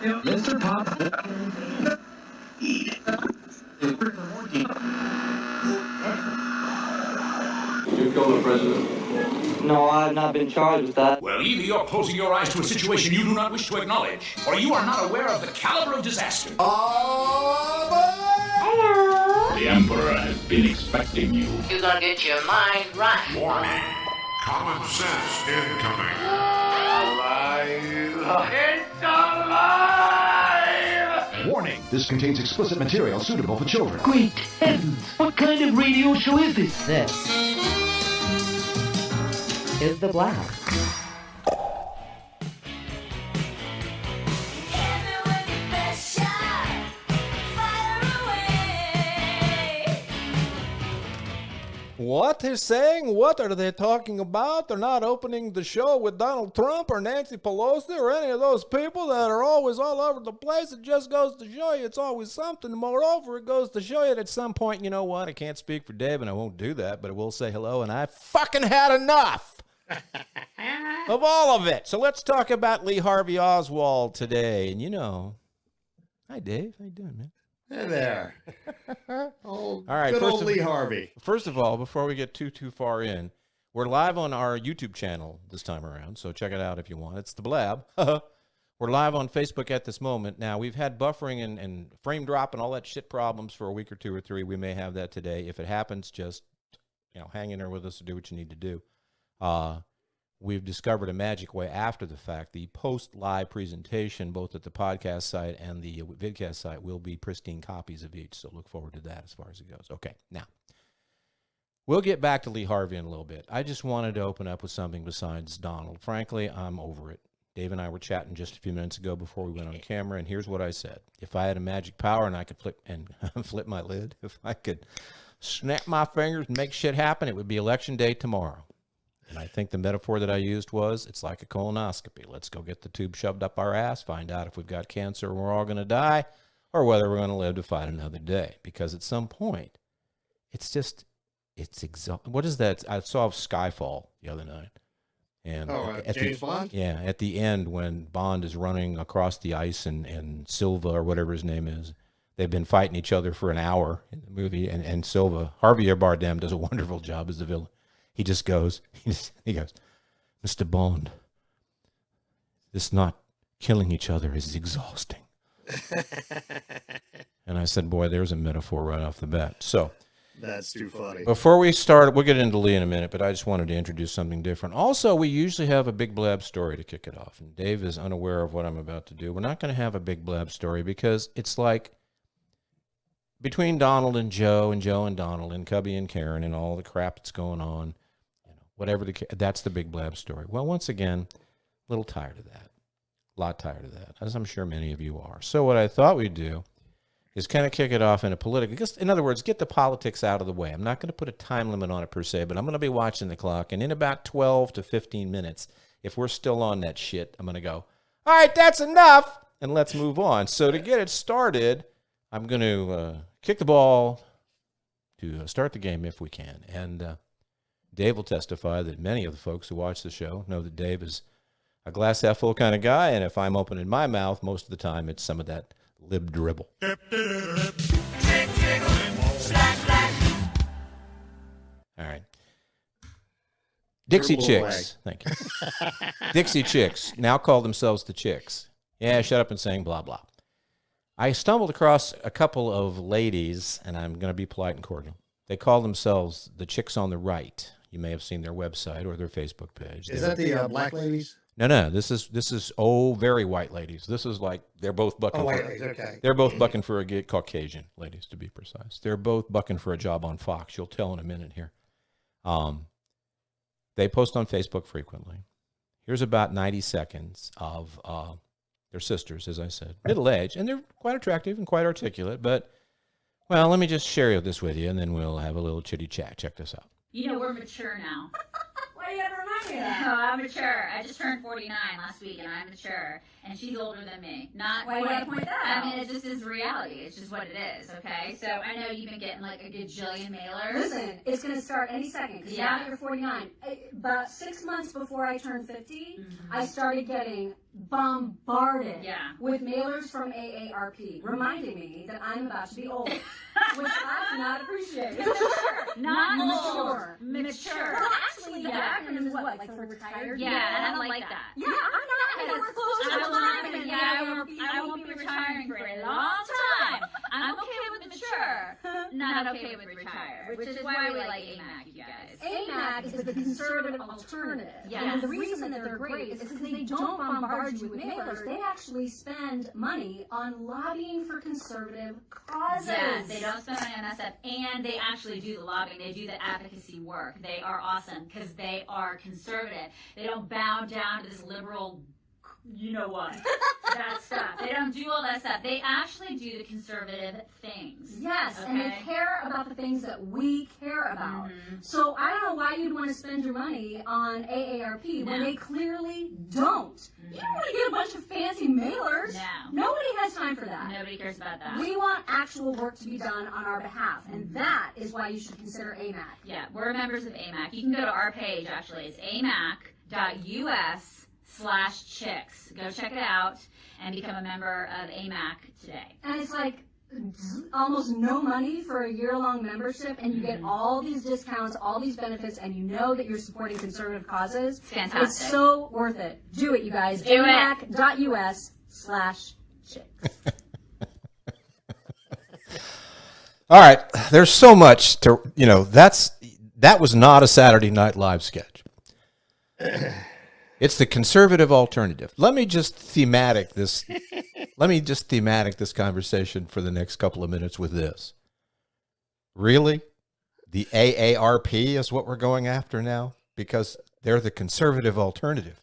Mr. Pop. You killed the president? No, I've not been charged with that. Well, either you're closing your eyes to a situation you do not wish to acknowledge, or you are not aware of the caliber of disaster. Hello. The Emperor has been expecting you. You're gonna get your mind right. Warning. Common sense incoming. It's alive! Warning, this contains explicit material suitable for children. Great heavens! What kind of radio show is this? This is the Blab. What they're saying? What are they talking about? They're not opening the show with Donald Trump or Nancy Pelosi or any of those people that are always all over the place. It just goes to show you it's always something. Moreover, it goes to show you that at some point, you know what? I can't speak for Dave and I won't do that, but I will say hello and I fucking had enough of all of it. So let's talk about Lee Harvey Oswald today. And you know, hi Dave, how you doing, man? Hey there. All right, good old Lee Harvey. First of all, before we get too far in, we're live on our YouTube channel this time around, so check it out if you want. It's the Blab. We're live on Facebook at this moment. Now, we've had buffering and frame drop and all that shit problems for a week or two or three. We may have that today. If it happens, just hang in there with us and do what you need to do. We've discovered a magic way after the fact. The post-live presentation, both at the podcast site and the vidcast site, will be pristine copies of each. So look forward to that as far as it goes. Okay, now, we'll get back to Lee Harvey in a little bit. I just wanted to open up with something besides Donald. Frankly, I'm over it. Dave and I were chatting just a few minutes ago before we went on camera, and here's what I said. If I had a magic power and I could flip my lid, if I could snap my fingers and make shit happen, it would be election day tomorrow. And I think the metaphor that I used was, it's like a colonoscopy. Let's go get the tube shoved up our ass, find out if we've got cancer and we're all going to die, or whether we're going to live to fight another day. Because at some point, it's exhausting. What is that? I saw Skyfall the other night. And James Bond? Yeah, at the end when Bond is running across the ice and Silva, or whatever his name is, they've been fighting each other for an hour in the movie. And Silva, Harvey Bardem, does a wonderful job as the villain. He just goes, Mr. Bond, this not killing each other is exhausting. And I said, boy, there's a metaphor right off the bat. So that's too funny. Before we start, we'll get into Lee in a minute, but I just wanted to introduce something different. Also, we usually have a big Blab story to kick it off, and Dave is unaware of what I'm about to do. We're not going to have a big Blab story because it's like between Donald and Joe and Donald and Cubby and Karen and all the crap that's going on, whatever that's the big Blab story. Well, once again, a little tired of that. A lot tired of that, as I'm sure many of you are. So what I thought we'd do is kind of kick it off in a political, just in other words, get the politics out of the way. I'm not going to put a time limit on it per se, but I'm going to be watching the clock, and in about 12 to 15 minutes, if we're still on that shit, I'm going to go, all right, that's enough, and let's move on. So to get it started, I'm going to kick the ball to start the game if we can. And Dave will testify that many of the folks who watch the show know that Dave is a glass half full kind of guy, and if I'm opening my mouth, most of the time it's some of that lib dribble. All right. Dixie Chicks. Thank you. Dixie Chicks now call themselves the Chicks. Yeah, shut up and sing, blah, blah. I stumbled across a couple of ladies, and I'm going to be polite and cordial. They call themselves the Chicks on the Right. You may have seen their website or their Facebook page. Is that the black ladies? No. This is very white ladies. This is like they're both bucking. White ladies. Okay. They're both bucking for a Caucasian ladies, to be precise. They're both bucking for a job on Fox. You'll tell in a minute here. They post on Facebook frequently. Here's about 90 seconds of their sisters, as I said, middle age, and they're quite attractive and quite articulate. But well, let me just share this with you, and then we'll have a little chitty chat. Check this out. We're mature now. Why do you have to remind me of that? No, I'm mature. I just turned 49 last week, and I'm mature. And she's older than me. Why do you have to point that out? I mean, it just is reality. It's just what it is, okay? So I know you've been getting like a gajillion mailers. Listen, it's going to start any second, because now that you're 49. About 6 months before I turned 50, I started getting bombarded Yeah. with mailers from AARP reminding me that I'm about to be old, which I do not appreciate. Not Mature. Mature. Well, actually, the acronym is what, like for retired? Yeah, and I don't like that. Yeah, I'm not going to work close to retirement. I won't be retiring for a long time. I'm okay with mature, not okay with retire, which is why we like AMAC, you guys. AMAC is the conservative alternative. Yes. And the reason that they're great is because they don't bombard you with mailers. They actually spend money on lobbying for conservative causes. Yes, they don't spend money on SF, and they actually do the lobbying. They do the advocacy work. They are awesome because they are conservative. They don't bow down to this liberal, you know what, that stuff. They don't do all that stuff. They actually do the conservative things. Yes, okay? and they care about the things that we care about. So I don't know why you'd want to spend your money on AARP when they clearly don't. You don't want to get a bunch of fancy mailers. No. Nobody has time for that. Nobody cares about that. We want actual work to be done on our behalf, and that is why you should consider AMAC. Yeah, we're members of AMAC. You can go to our page, actually. It's amac.us/chicks. Go check it out and become a member of AMAC today. And it's like almost no money for a year-long membership, and you get all these discounts, all these benefits, and you know that you're supporting conservative causes. It's fantastic. It's so worth it. Do it, you guys. Do it. amac.us/chicks. All right, there's so much to, that was not a Saturday Night Live sketch. It's the conservative alternative. Let me just thematic this conversation for the next couple of minutes with this. Really? The AARP is what we're going after now? Because they're the conservative alternative.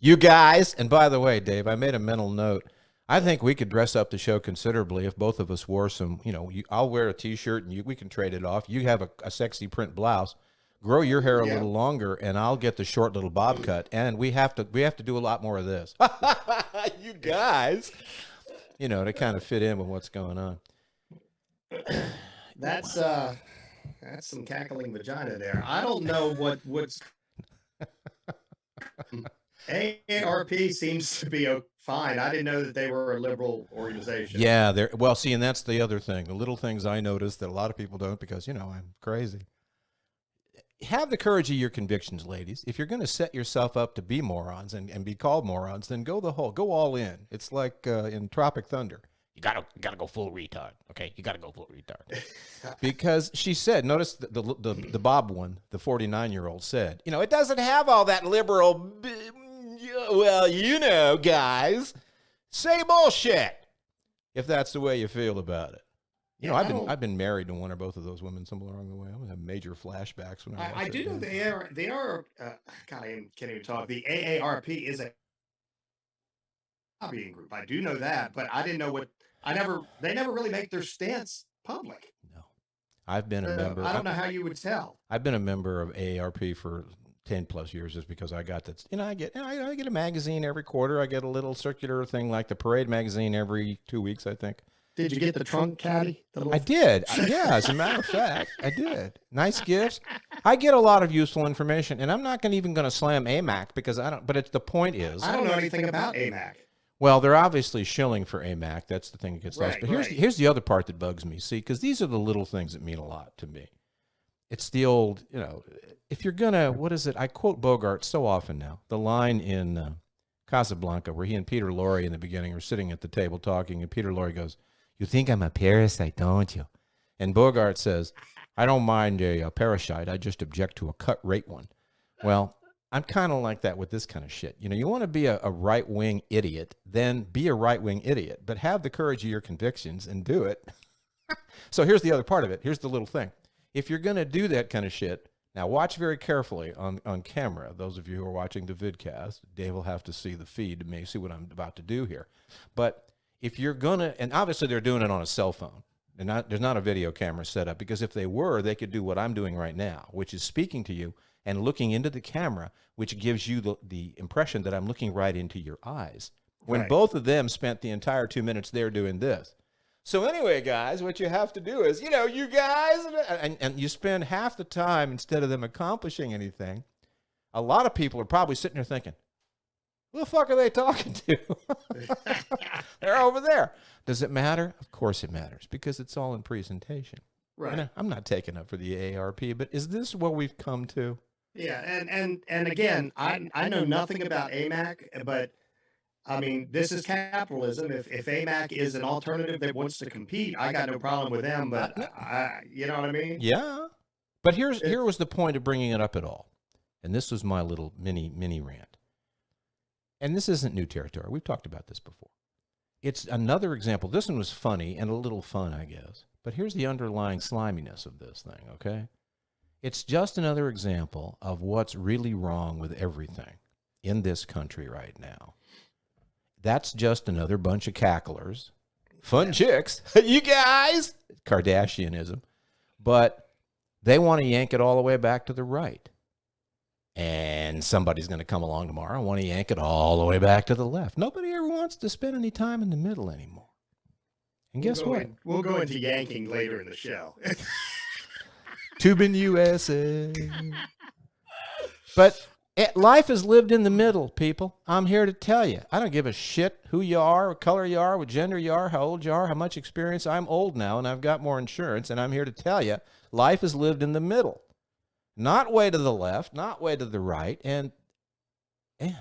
You guys, and by the way, Dave, I made a mental note. I think we could dress up the show considerably if both of us wore some, I'll wear a T-shirt and we can trade it off. You have a sexy print blouse. Grow your hair a little longer, and I'll get the short little bob cut. And we have to do a lot more of this. You guys, to kind of fit in with what's going on. That's some cackling vagina there. I don't know what's AARP seems to be fine. I didn't know that they were a liberal organization. Yeah, and that's the other thing. The little things I noticed that a lot of people don't because, I'm crazy. Have the courage of your convictions, ladies. If you're going to set yourself up to be morons and be called morons, then go all in. It's like in Tropic Thunder. You gotta go full retard. Okay, you gotta go full retard. Because she said, notice the Bob one, the 49-year-old said, it doesn't have all that liberal. Well, guys, say bullshit. If that's the way you feel about it. I've been married to one or both of those women somewhere along the way. I would have major flashbacks when I do know they are. God, I can't even talk. The AARP is a lobbying group. I do know that, but I didn't know what. They never really make their stance public. No, I've been a member. I don't know how you would tell. I've been a member of AARP for 10 plus years just because I got that. I get a magazine every quarter. I get a little circular thing like the Parade magazine every 2 weeks, I think. Did you get the trunk caddy? I did. Yeah, as a matter of fact, I did. Nice gifts. I get a lot of useful information, and I'm not even going to slam AMAC because I don't. But the point is, I don't know anything about AMAC. Well, they're obviously shilling for AMAC. That's the thing that gets lost. But here's the other part that bugs me. See, because these are the little things that mean a lot to me. It's the old, if you're gonna, what is it? I quote Bogart so often now. The line in Casablanca where he and Peter Lorre in the beginning are sitting at the table talking, and Peter Lorre goes, "You think I'm a parasite, don't you?" And Bogart says, "I don't mind a parasite. I just object to a cut rate one." Well, I'm kind of like that with this kind of shit. You want to be a right-wing idiot, then be a right-wing idiot, but have the courage of your convictions and do it. So here's the other part of it. Here's the little thing. If you're going to do that kind of shit, now watch very carefully on camera. Those of you who are watching the vidcast, Dave will have to see the feed to see what I'm about to do here. But if you're going to, and obviously they're doing it on a cell phone, and there's not a video camera set up, because if they were, they could do what I'm doing right now, which is speaking to you and looking into the camera, which gives you the impression that I'm looking right into your eyes. When both of them spent the entire 2 minutes there doing this. So anyway, guys, what you have to do is, you guys, and you spend half the time instead of them accomplishing anything. A lot of people are probably sitting there thinking, Who the fuck are they talking to? They're over there. Does it matter? Of course it matters, because it's all in presentation. Right. And I'm not taking up for the AARP, but is this what we've come to? Yeah, and again, I know nothing about AMAC, but I mean, this is capitalism. If AMAC is an alternative that wants to compete, I got no problem with them. But you know what I mean? Yeah. But here was the point of bringing it up at all, and this was my little mini rant. And this isn't new territory. We've talked about this before. It's another example. This one was funny and a little fun, I guess. But here's the underlying sliminess of this thing, okay? It's just another example of what's really wrong with everything in this country right now. That's just another bunch of cacklers. Fun chicks. You guys! Kardashianism. But they want to yank it all the way back to the right. And somebody's going to come along tomorrow and want to yank it all the way back to the left. Nobody ever wants to spend any time in the middle anymore. And guess what? We'll go into yanking later in the show. Tubin USA. But life is lived in the middle, people. I'm here to tell you. I don't give a shit who you are, what color you are, what gender you are, how old you are, how much experience. I'm old now, and I've got more insurance, and I'm here to tell you, life is lived in the middle. Not way to the left, not way to the right, and they're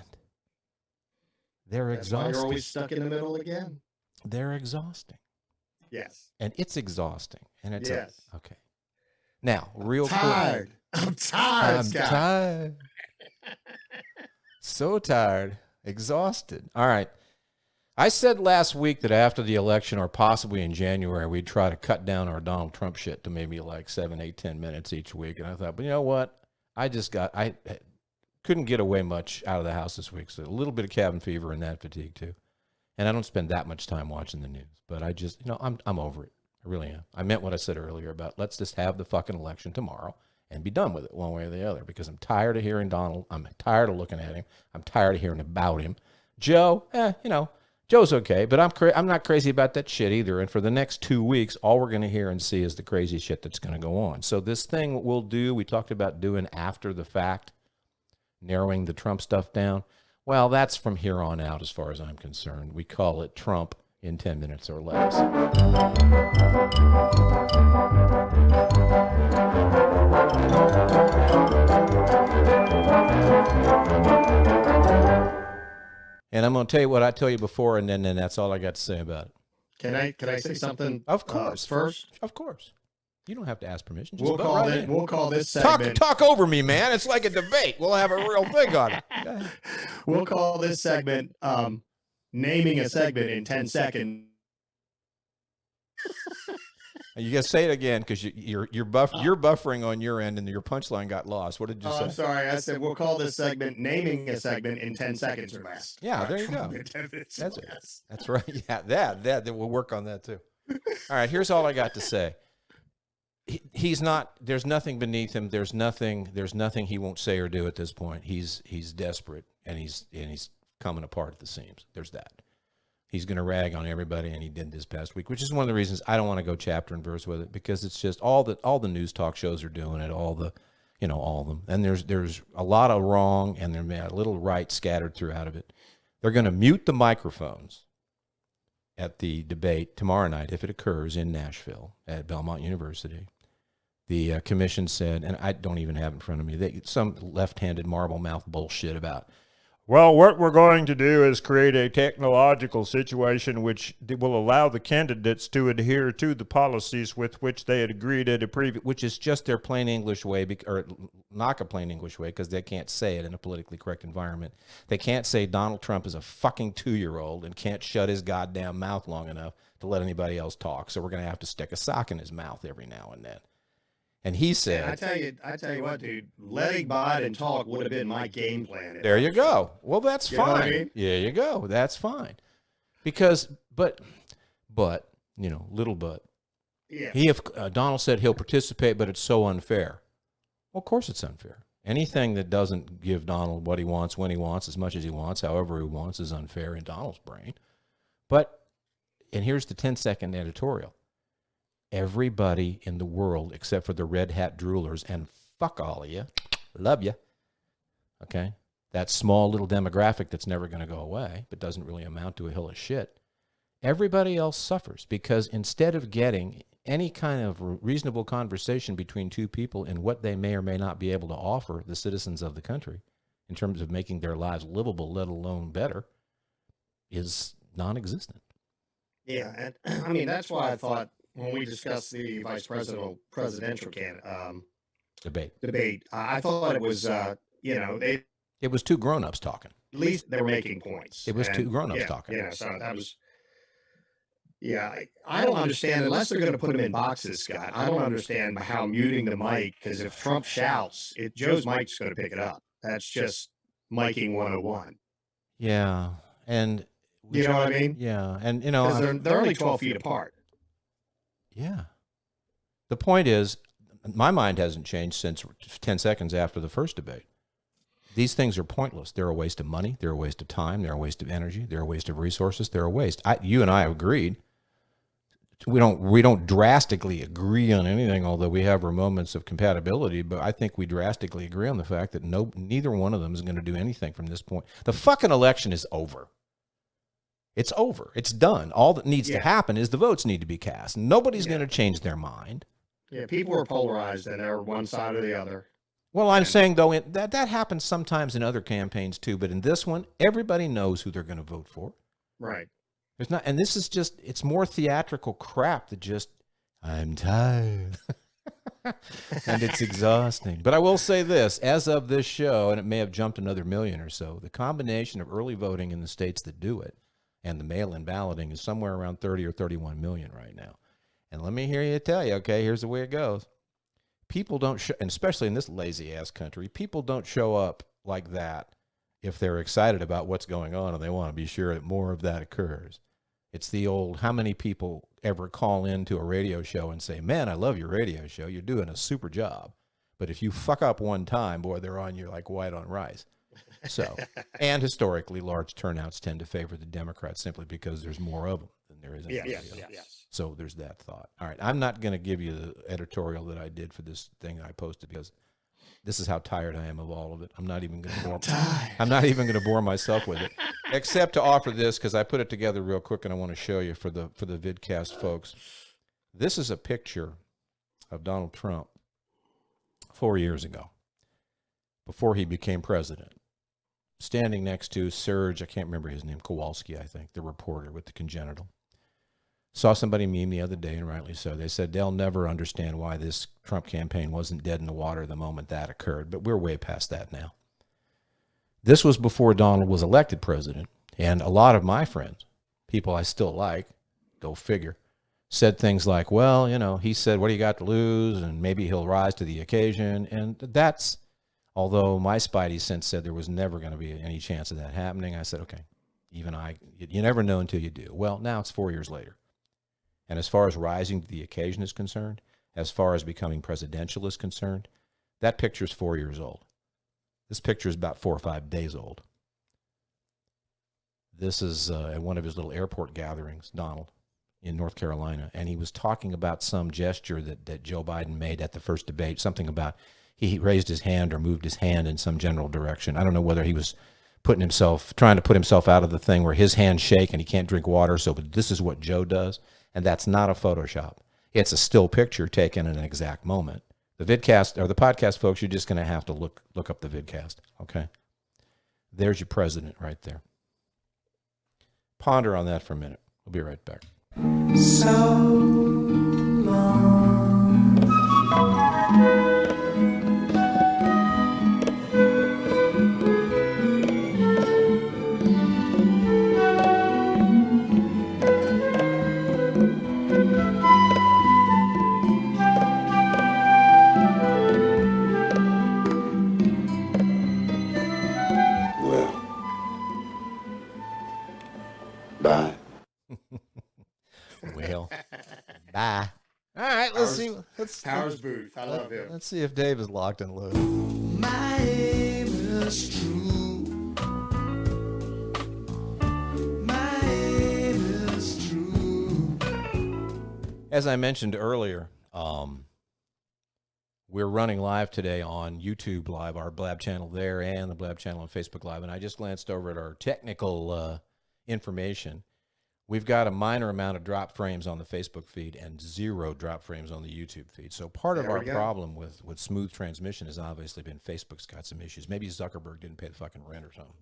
That's why exhausting. you're always stuck in the middle again. They're exhausting. Yes. And it's exhausting. And it's yes. Okay. Now, real quick. I'm tired. I'm tired. So tired. Exhausted. All right. I said last week that after the election, or possibly in January, we'd try to cut down our Donald Trump shit to maybe like 7, 8, 10 minutes each week. And I thought, but you know what? I couldn't get away much out of the house this week. So a little bit of cabin fever and that fatigue too. And I don't spend that much time watching the news. But I just, I'm over it. I really am. I meant what I said earlier about let's just have the fucking election tomorrow and be done with it one way or the other, because I'm tired of hearing Donald. I'm tired of looking at him. I'm tired of hearing about him. Joe, Joe's okay, but I'm not crazy about that shit either. And for the next 2 weeks, all we're going to hear and see is the crazy shit that's going to go on. So this thing we'll do, we talked about doing after the fact, narrowing the Trump stuff down. Well, that's from here on out as far as I'm concerned. We call it Trump in 10 minutes or less. And I'm going to tell you what I tell you before, and then that's all I got to say about it. Can I say something? Of course. First, of course. You don't have to ask permission. Just We'll call this segment. Talk over me, man. It's like a debate. We'll have a real thing on it. We'll call this segment naming a segment in 10 seconds. You got to say it again, because you're buffering on your end and your punchline got lost. What did you say? I'm sorry. I said we'll call this segment naming a segment in 10 seconds or less. Yeah, there you go. That's it. That's right. Yeah, that we'll work on that too. All right, here's all I got to say. He's not. There's nothing beneath him. There's nothing he won't say or do at this point. He's desperate, and he's coming apart at the seams. There's that. He's going to rag on everybody, and he did this past week, which is one of the reasons I don't want to go chapter and verse with it, because it's just all the news talk shows are doing it, all of them. And there's a lot of wrong, and there's a little right scattered throughout of it. They're going to mute the microphones at the debate tomorrow night if it occurs in Nashville at Belmont University. The commission said, and I don't even have it in front of me, some left-handed marble mouth bullshit about, well, what we're going to do is create a technological situation which will allow the candidates to adhere to the policies with which they had agreed at a previous, which is just their plain English way, or not a plain English way, because they can't say it in a politically correct environment. They can't say Donald Trump is a fucking 2-year-old and can't shut his goddamn mouth long enough to let anybody else talk. So we're going to have to stick a sock in his mouth every now and then. And he said, I tell you what, dude, letting Biden talk would have been my game plan. There you go. Well, that's fine. Know what I mean? There you go. That's fine. Because, but, little but. Yeah. Donald said he'll participate, but it's so unfair. Well, of course it's unfair. Anything that doesn't give Donald what he wants, when he wants, as much as he wants, however he wants, is unfair in Donald's brain. But, and here's the 10-second editorial. Everybody in the world, except for the red hat droolers, and fuck all of you, love you, okay? that small little demographic that's never going to go away, but doesn't really amount to a hill of shit, everybody else suffers because instead of getting any kind of reasonable conversation between two people in what they may or may not be able to offer the citizens of the country in terms of making their lives livable, let alone better, is non-existent. Yeah, and I mean, that's why I thought when we discussed the presidential debate, I thought it was, it was two grown-ups talking. At least they were making points. It was two grown-ups talking. Yeah, so that was, I don't understand, unless they're going to put him in boxes, Scott, I don't understand how muting the mic, because if Trump shouts, Joe's mic's going to pick it up. That's just miking 101. Yeah, and... You know what I mean? Yeah, and, Because they're only 12 feet apart. Yeah. The point is, my mind hasn't changed since 10 seconds after the first debate. These things are pointless. They're a waste of money. They're a waste of time. They're a waste of energy. They're a waste of resources. They're a waste. You and I agreed. We don't drastically agree on anything, although we have our moments of compatibility, but I think we drastically agree on the fact that neither one of them is going to do anything from this point. The fucking election is over. It's over. It's done. All that needs to happen is the votes need to be cast. Nobody's going to change their mind. Yeah, people are polarized and they're one side or the other. Well, I'm saying, though, that happens sometimes in other campaigns, too. But in this one, everybody knows who they're going to vote for. Right. There's not, and this is just, it's more theatrical crap that just, I'm tired. And it's exhausting. But I will say this, as of this show, and it may have jumped another million or so, the combination of early voting in the states that do it and the mail-in balloting is somewhere around 30 or 31 million right now. And let me hear you tell you, okay, here's the way it goes. People don't, and especially in this lazy-ass country, people don't show up like that if they're excited about what's going on and they want to be sure that more of that occurs. It's the old, how many people ever call into a radio show and say, man, I love your radio show. You're doing a super job. But if you fuck up one time, boy, they're on you like white on rice. So, and historically, large turnouts tend to favor the Democrats simply because there's more of them than there is anybody else. Yes. So there's that thought. All right, I'm not going to give you the editorial that I did for this thing that I posted because this is how tired I am of all of it. I'm not even going to bore myself with it, except to offer this because I put it together real quick and I want to show you for the vidcast folks. This is a picture of Donald Trump 4 years ago, before he became president, standing next to Serge, I can't remember his name, Kowalski, I think, the reporter with the congenital. Saw somebody meme the other day, and rightly so. They said they'll never understand why this Trump campaign wasn't dead in the water the moment that occurred, but we're way past that now. This was before Donald was elected president, and a lot of my friends, people I still like, go figure, said things like, well, you know, he said, what do you got to lose, and maybe he'll rise to the occasion, and that's, although my spidey sense said there was never going to be any chance of that happening, I said, okay, even you never know until you do. Well, now it's 4 years later. And as far as rising to the occasion is concerned, as far as becoming presidential is concerned, that picture is 4 years old. This picture is about 4 or 5 days old. This is at one of his little airport gatherings, Donald, in North Carolina, and he was talking about some gesture that Joe Biden made at the first debate, something about he raised his hand or moved his hand in some general direction. I don't know whether he was trying to put himself out of the thing where his hands shake and he can't drink water, but this is what Joe does. And that's not a Photoshop. It's a still picture taken in an exact moment. The vidcast, or the podcast folks, you're just going to have to look up the vidcast, okay? There's your president right there. Ponder on that for a minute. We'll be right back. So long. Bye. Well, bye. All right, let's see. Powers Booth. I love him. Let's see if Dave is locked and loaded. My aim is true. My aim is true. As I mentioned earlier, we're running live today on YouTube Live, our Blab channel there, and the Blab channel on Facebook Live. And I just glanced over at our technical information. We've got a minor amount of drop frames on the Facebook feed and 0 drop frames on the YouTube feed. So part of our problem with smooth transmission has obviously been Facebook's got some issues. Maybe Zuckerberg didn't pay the fucking rent or something.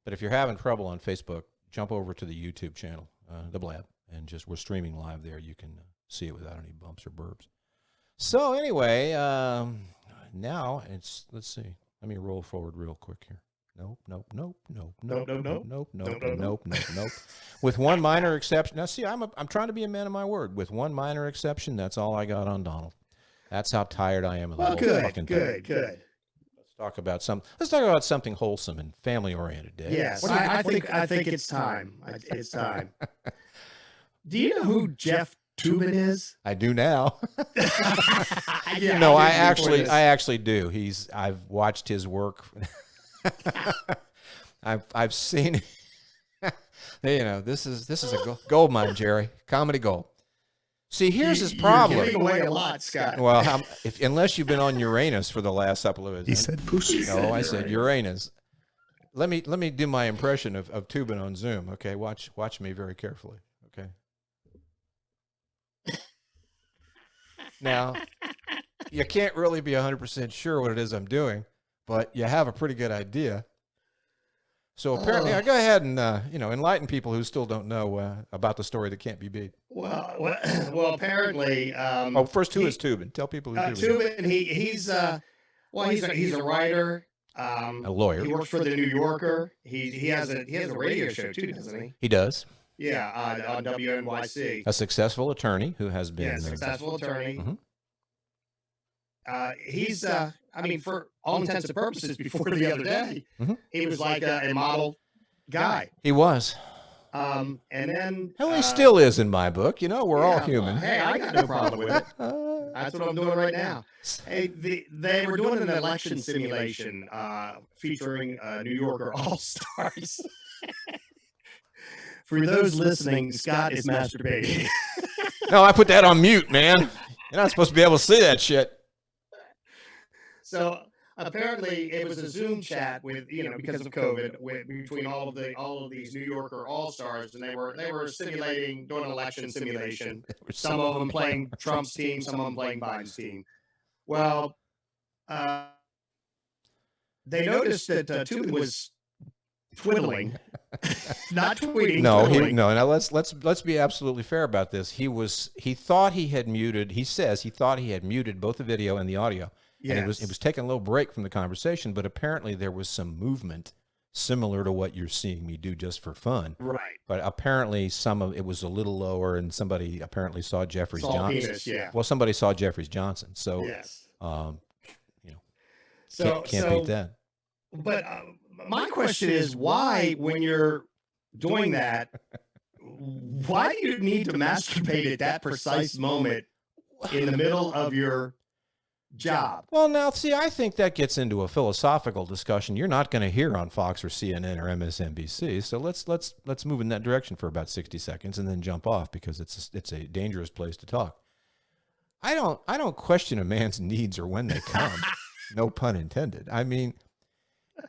But if you're having trouble on Facebook, jump over to the YouTube channel, the Blab, and we're streaming live there. You can see it without any bumps or burps. So anyway, now let's see. Let me roll forward real quick here. Nope. With one minor exception. Now, see, I'm trying to be a man of my word. With one minor exception, that's all I got on Donald. That's how tired I am of the whole fucking thing. Good. Let's talk about something wholesome and family-oriented, Dave. Yes, I think it's time. It's time. Do you know who Jeff Toobin is? I do now. Yeah, no, I actually do. I've watched his work. I've seen. This is a gold mine, Jerry. Comedy gold. See, here's his problem. You're giving away a lot, Scott. Well, unless you've been on Uranus for the last couple of. He said pussy. No, I said Uranus. Let me do my impression of Toobin on Zoom. Okay, watch me very carefully. Okay. Now, you can't really be 100% sure what it is I'm doing, but you have a pretty good idea. So apparently, go ahead and enlighten people who still don't know about the story that can't be beat. Well, apparently. First, who is Toobin? Tell people who Toobin He's is. he's a writer. A lawyer. He works for the New Yorker. He has a radio show too, doesn't he? He does. Yeah, on WNYC. A successful attorney who has been. Yeah, successful attorney. Mm-hmm. He's, for all intents and purposes, before the other day, he was like a model guy. He was. And then. Hell, he still is in my book. We're all human. Hey, I got no problem with it. That's what I'm doing right now. Hey, they were doing an election simulation featuring New Yorker All-Stars. For those listening, Scott is masturbating. No, I put that on mute, man. You're not supposed to be able to see that shit. So apparently, it was a Zoom chat with because of COVID, between all of these New Yorker All-Stars, and they were simulating, doing an election simulation. Some of them playing Trump's team, some of them playing Biden's team. Well, they noticed that Toobin was twiddling, not tweeting. No, Now let's be absolutely fair about this. He thought he had muted. He says he thought he had muted both the video and the audio. Yes. And it was taking a little break from the conversation, but apparently there was some movement similar to what you're seeing me do just for fun. Right. But apparently some of it was a little lower, and somebody apparently saw Jeffries Johnson. Penis, yeah. Well, somebody saw Jeffries Johnson. So, yes. Can't beat that. But my question is, why, when you're doing that, why do you need to masturbate at that precise moment in the middle of your job? Well, now, see, I think that gets into a philosophical discussion you're not going to hear on Fox or CNN or MSNBC. So let's move in that direction for about 60 seconds and then jump off, because it's a dangerous place to talk. I don't question a man's needs or when they come. No pun intended. I mean,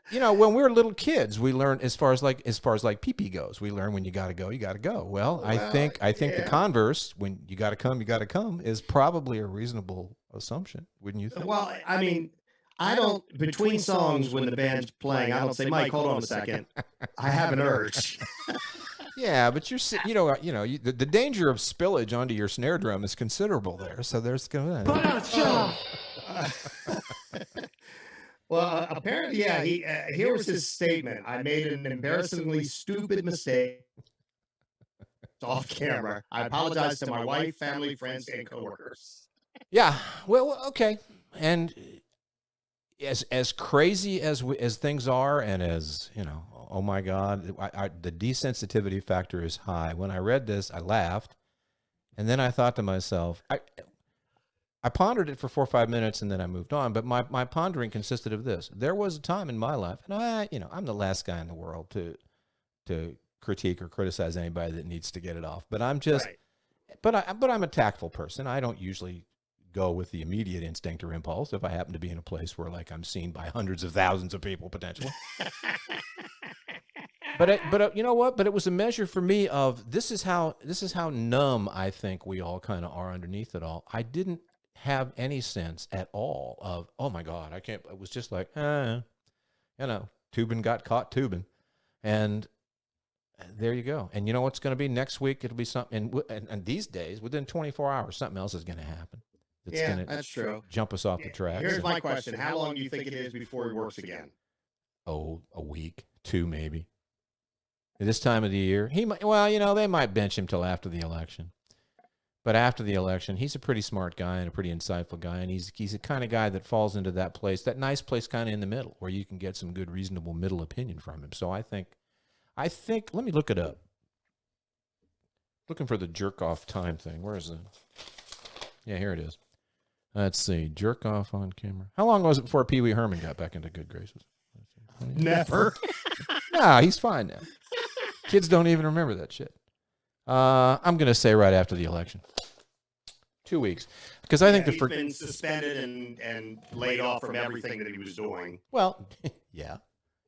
when we're little kids, we learn as far as like pee-pee goes. We learn when you got to go, you got to go. Well, I think the converse, when you got to come, is probably a reasonable assumption, wouldn't you think? Well, I mean, I don't, between songs when the band's playing, I don't say, Mike, hold on a second. I have an urge. Yeah, but the danger of spillage onto your snare drum is considerable there. So there's going to. Well, apparently, yeah. Here was his statement. I made an embarrassingly stupid mistake off camera. I apologize to my wife, family, friends, and coworkers. Yeah. Well, okay. And as crazy as things are, and as oh my God, the desensitivity factor is high. When I read this, I laughed, and then I thought to myself, I pondered it for 4 or 5 minutes, and then I moved on. But my pondering consisted of this: there was a time in my life, and I'm the last guy in the world to critique or criticize anybody that needs to get it off. But I'm just, right. but I'm a tactful person. I don't usually go with the immediate instinct or impulse if I happen to be in a place where, like, I'm seen by hundreds of thousands of people potentially. But you know what? But it was a measure for me of this is how numb I think we all kind of are underneath it all. I didn't have any sense at all of, oh my God, I can't. It was just like, tubing got caught tubing, and there you go. And you know what's going to be next week? It'll be something. And these days, within 24 hours, something else is going to happen. That's true. Jump us off the tracks. Here's my question: how long do you think it is before he works again? Oh, a week, 2 maybe. At this time of the year, he might. Well, they might bench him till after the election. But after the election, he's a pretty smart guy and a pretty insightful guy, and he's the kind of guy that falls into that place, that nice place kind of in the middle, where you can get some good, reasonable middle opinion from him. So I think, let me look it up. Looking for the jerk off time thing. Where is it? Yeah, here it is. Let's see, jerk off on camera. How long was it before Pee Wee Herman got back into good graces? Never. Nah, he's fine now. Kids don't even remember that shit. I'm going to say right after the election. 2 weeks. Because I think he's been suspended and laid off from everything that he was doing. Well, yeah.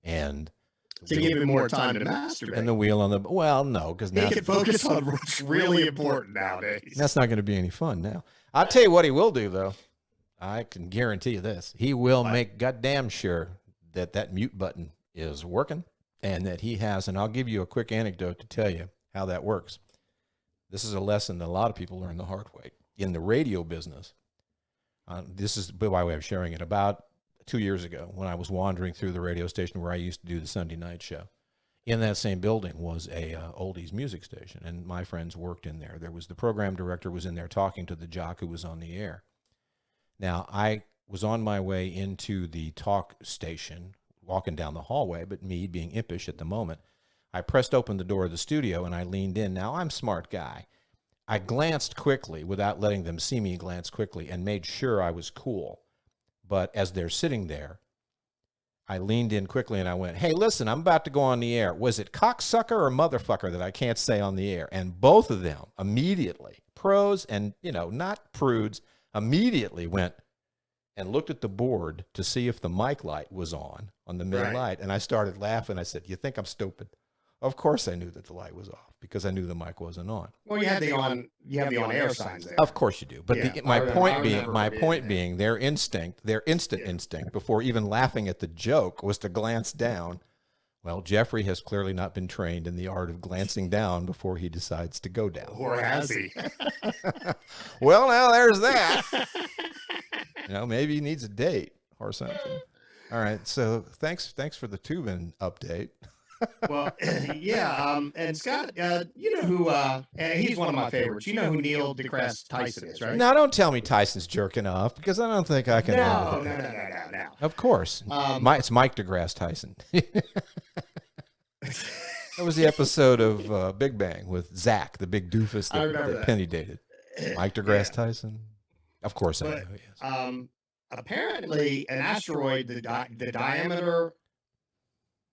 And to give him more time to masturbate. And the wheel on the... Well, no, because now... He can focus on what's really important nowadays. That's not going to be any fun now. I'll tell you what he will do, though. I can guarantee you this. He will make goddamn sure that mute button is working and that he has... And I'll give you a quick anecdote to tell you how that works. This is a lesson that a lot of people learn the hard way. In the radio business, this is by way of sharing it, about 2 years ago when I was wandering through the radio station where I used to do the Sunday night show. In that same building was a oldies music station, and my friends worked in there. There was the program director was in there talking to the jock who was on the air. Now, I was on my way into the talk station, walking down the hallway, but me being impish at the moment, I pressed open the door of the studio and I leaned in. Now, I'm a smart guy. I glanced quickly without letting them see me glance quickly and made sure I was cool. But as they're sitting there, I leaned in quickly and I went, hey, listen, I'm about to go on the air. Was it cocksucker or motherfucker that I can't say on the air? And both of them immediately, pros and, not prudes, immediately went and looked at the board to see if the mic light was on the middle light. And I started laughing. I said, you think I'm stupid? Of course I knew that the light was off because I knew the mic wasn't on. Well, you have the on-air signs there. Of course you do. But my point being, their instant instinct before even laughing at the joke was to glance down. Well, Jeffrey has clearly not been trained in the art of glancing down before he decides to go down. Or has he? Well, now there's that. Maybe he needs a date or something. All right. So thanks for the tubing update. Well, yeah, and Scott, you know who, and he's one of my favorites. You know who Neil deGrasse Tyson is, right? Now, don't tell me Tyson's jerking off, because I don't think I can. No. Of course. It's Mike deGrasse Tyson. That was the episode of Big Bang with Zach, the big doofus that Penny dated. Mike deGrasse Tyson. Of course I know who he is. Apparently, an asteroid, the diameter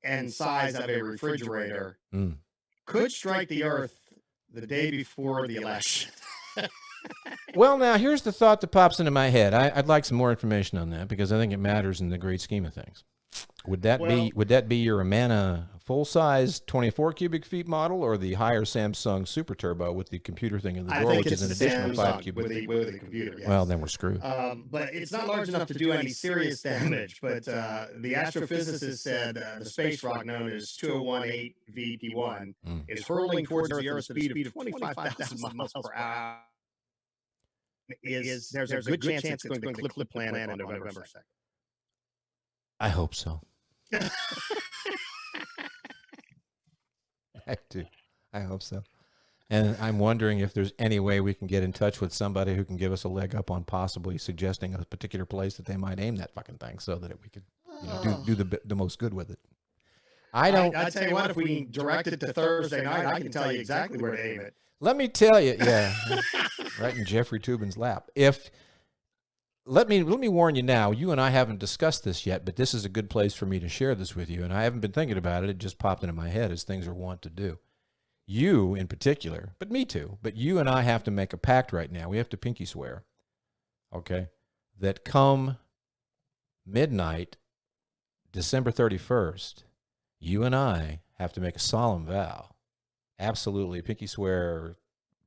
and size of a refrigerator could strike the Earth the day before the election. Well, now, here's the thought that pops into my head. I'd like some more information on that because I think it matters in the great scheme of things. Would that be your Amana full-size 24 cubic feet model or the higher Samsung Super Turbo with the computer thing in the door, which is an additional 5 cubic feet? With the computer, yes. Well, then we're screwed. But it's not large enough to do any serious damage. But the astrophysicist said the space rock known as 2018 VP1 is hurling towards the Earth's speed of 25,000 miles per hour. There's a good chance it's going to clip the planet on November 2nd. I hope so. I do. I hope so. And I'm wondering if there's any way we can get in touch with somebody who can give us a leg up on possibly suggesting a particular place that they might aim that fucking thing so that we could do the most good with it. I tell you what, if we direct it to Thursday night, I can tell you exactly where to aim it. Let me tell you, right in Jeffrey Toobin's lap. Let me warn you now, you and I haven't discussed this yet, but this is a good place for me to share this with you, and I haven't been thinking about it. It just popped into my head as things are wont to do. You in particular, but me too, but you and I have to make a pact right now. We have to pinky swear okay, that come midnight, December 31st, you and I have to make a solemn vow, absolutely, pinky swear,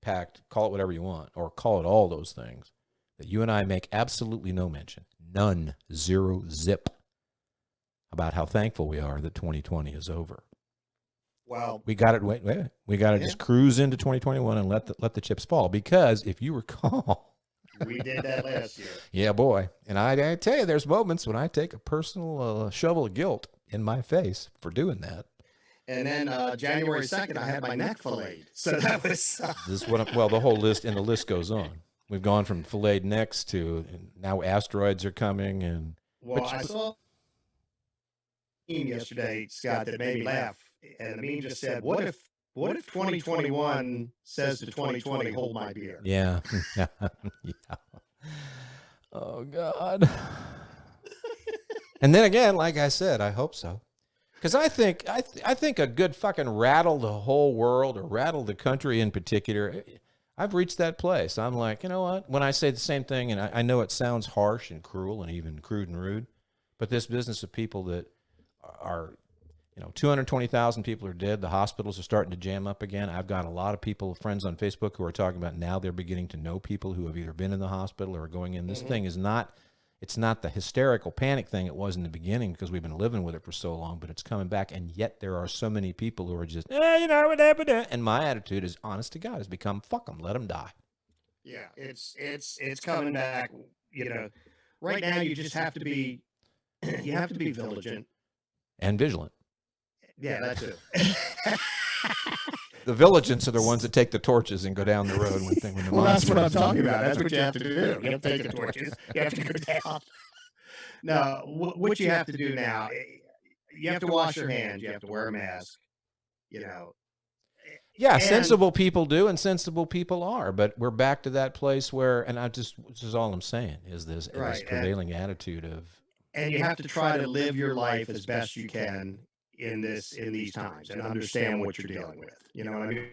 pact, call it whatever you want, or call it all those things, that you and I make absolutely no mention, none, zero, zip, about how thankful we are that 2020 is over. Well, we got it. Wait. We got to just cruise into 2021 and let the chips fall. Because if you recall, we did that last year. Yeah, boy. And I tell you, there's moments when I take a personal shovel of guilt in my face for doing that. And then January 2nd, I had my neck filleted. So that was. This is what. Well, the whole list and the list goes on. We've gone from filleted necks to now asteroids are coming, and well, I saw a meme yesterday, Scott, that made me laugh. And the meme just said, what if 2021 says to 2020, hold my beer? Yeah. Yeah. Oh, God. And then again, like I said, I hope so. Because I think a good fucking rattle the whole world or rattle the country in particular, I've reached that place. I'm like, you know what? When I say the same thing, and I know it sounds harsh and cruel and even crude and rude, but this business of people that are, 220,000 people are dead. The hospitals are starting to jam up again. I've got a lot of people, friends on Facebook, who are talking about now they're beginning to know people who have either been in the hospital or are going in. This thing is not, it's not the hysterical panic thing it was in the beginning because we've been living with it for so long, but it's coming back. And yet there are so many people who are just, what happened? And my attitude is, honest to God, has become, fuck them, let them die. Yeah, it's coming back. Right now you just have to be, vigilant. And vigilant. Yeah, that's it. The vigilants are the ones that take the torches and go down the road when the well, that's what I'm talking about. That's what you have to do. You have to take the torches. You have to go down. No, what you have to do now, you have to wash your hands. You have to wear a mask. Yeah, sensible people do, and sensible people are. But we're back to that place where, and this is all I'm saying, is this prevailing attitude of. And you have to try to live your life as best you can in these times and understand what you're dealing with. You know what I mean?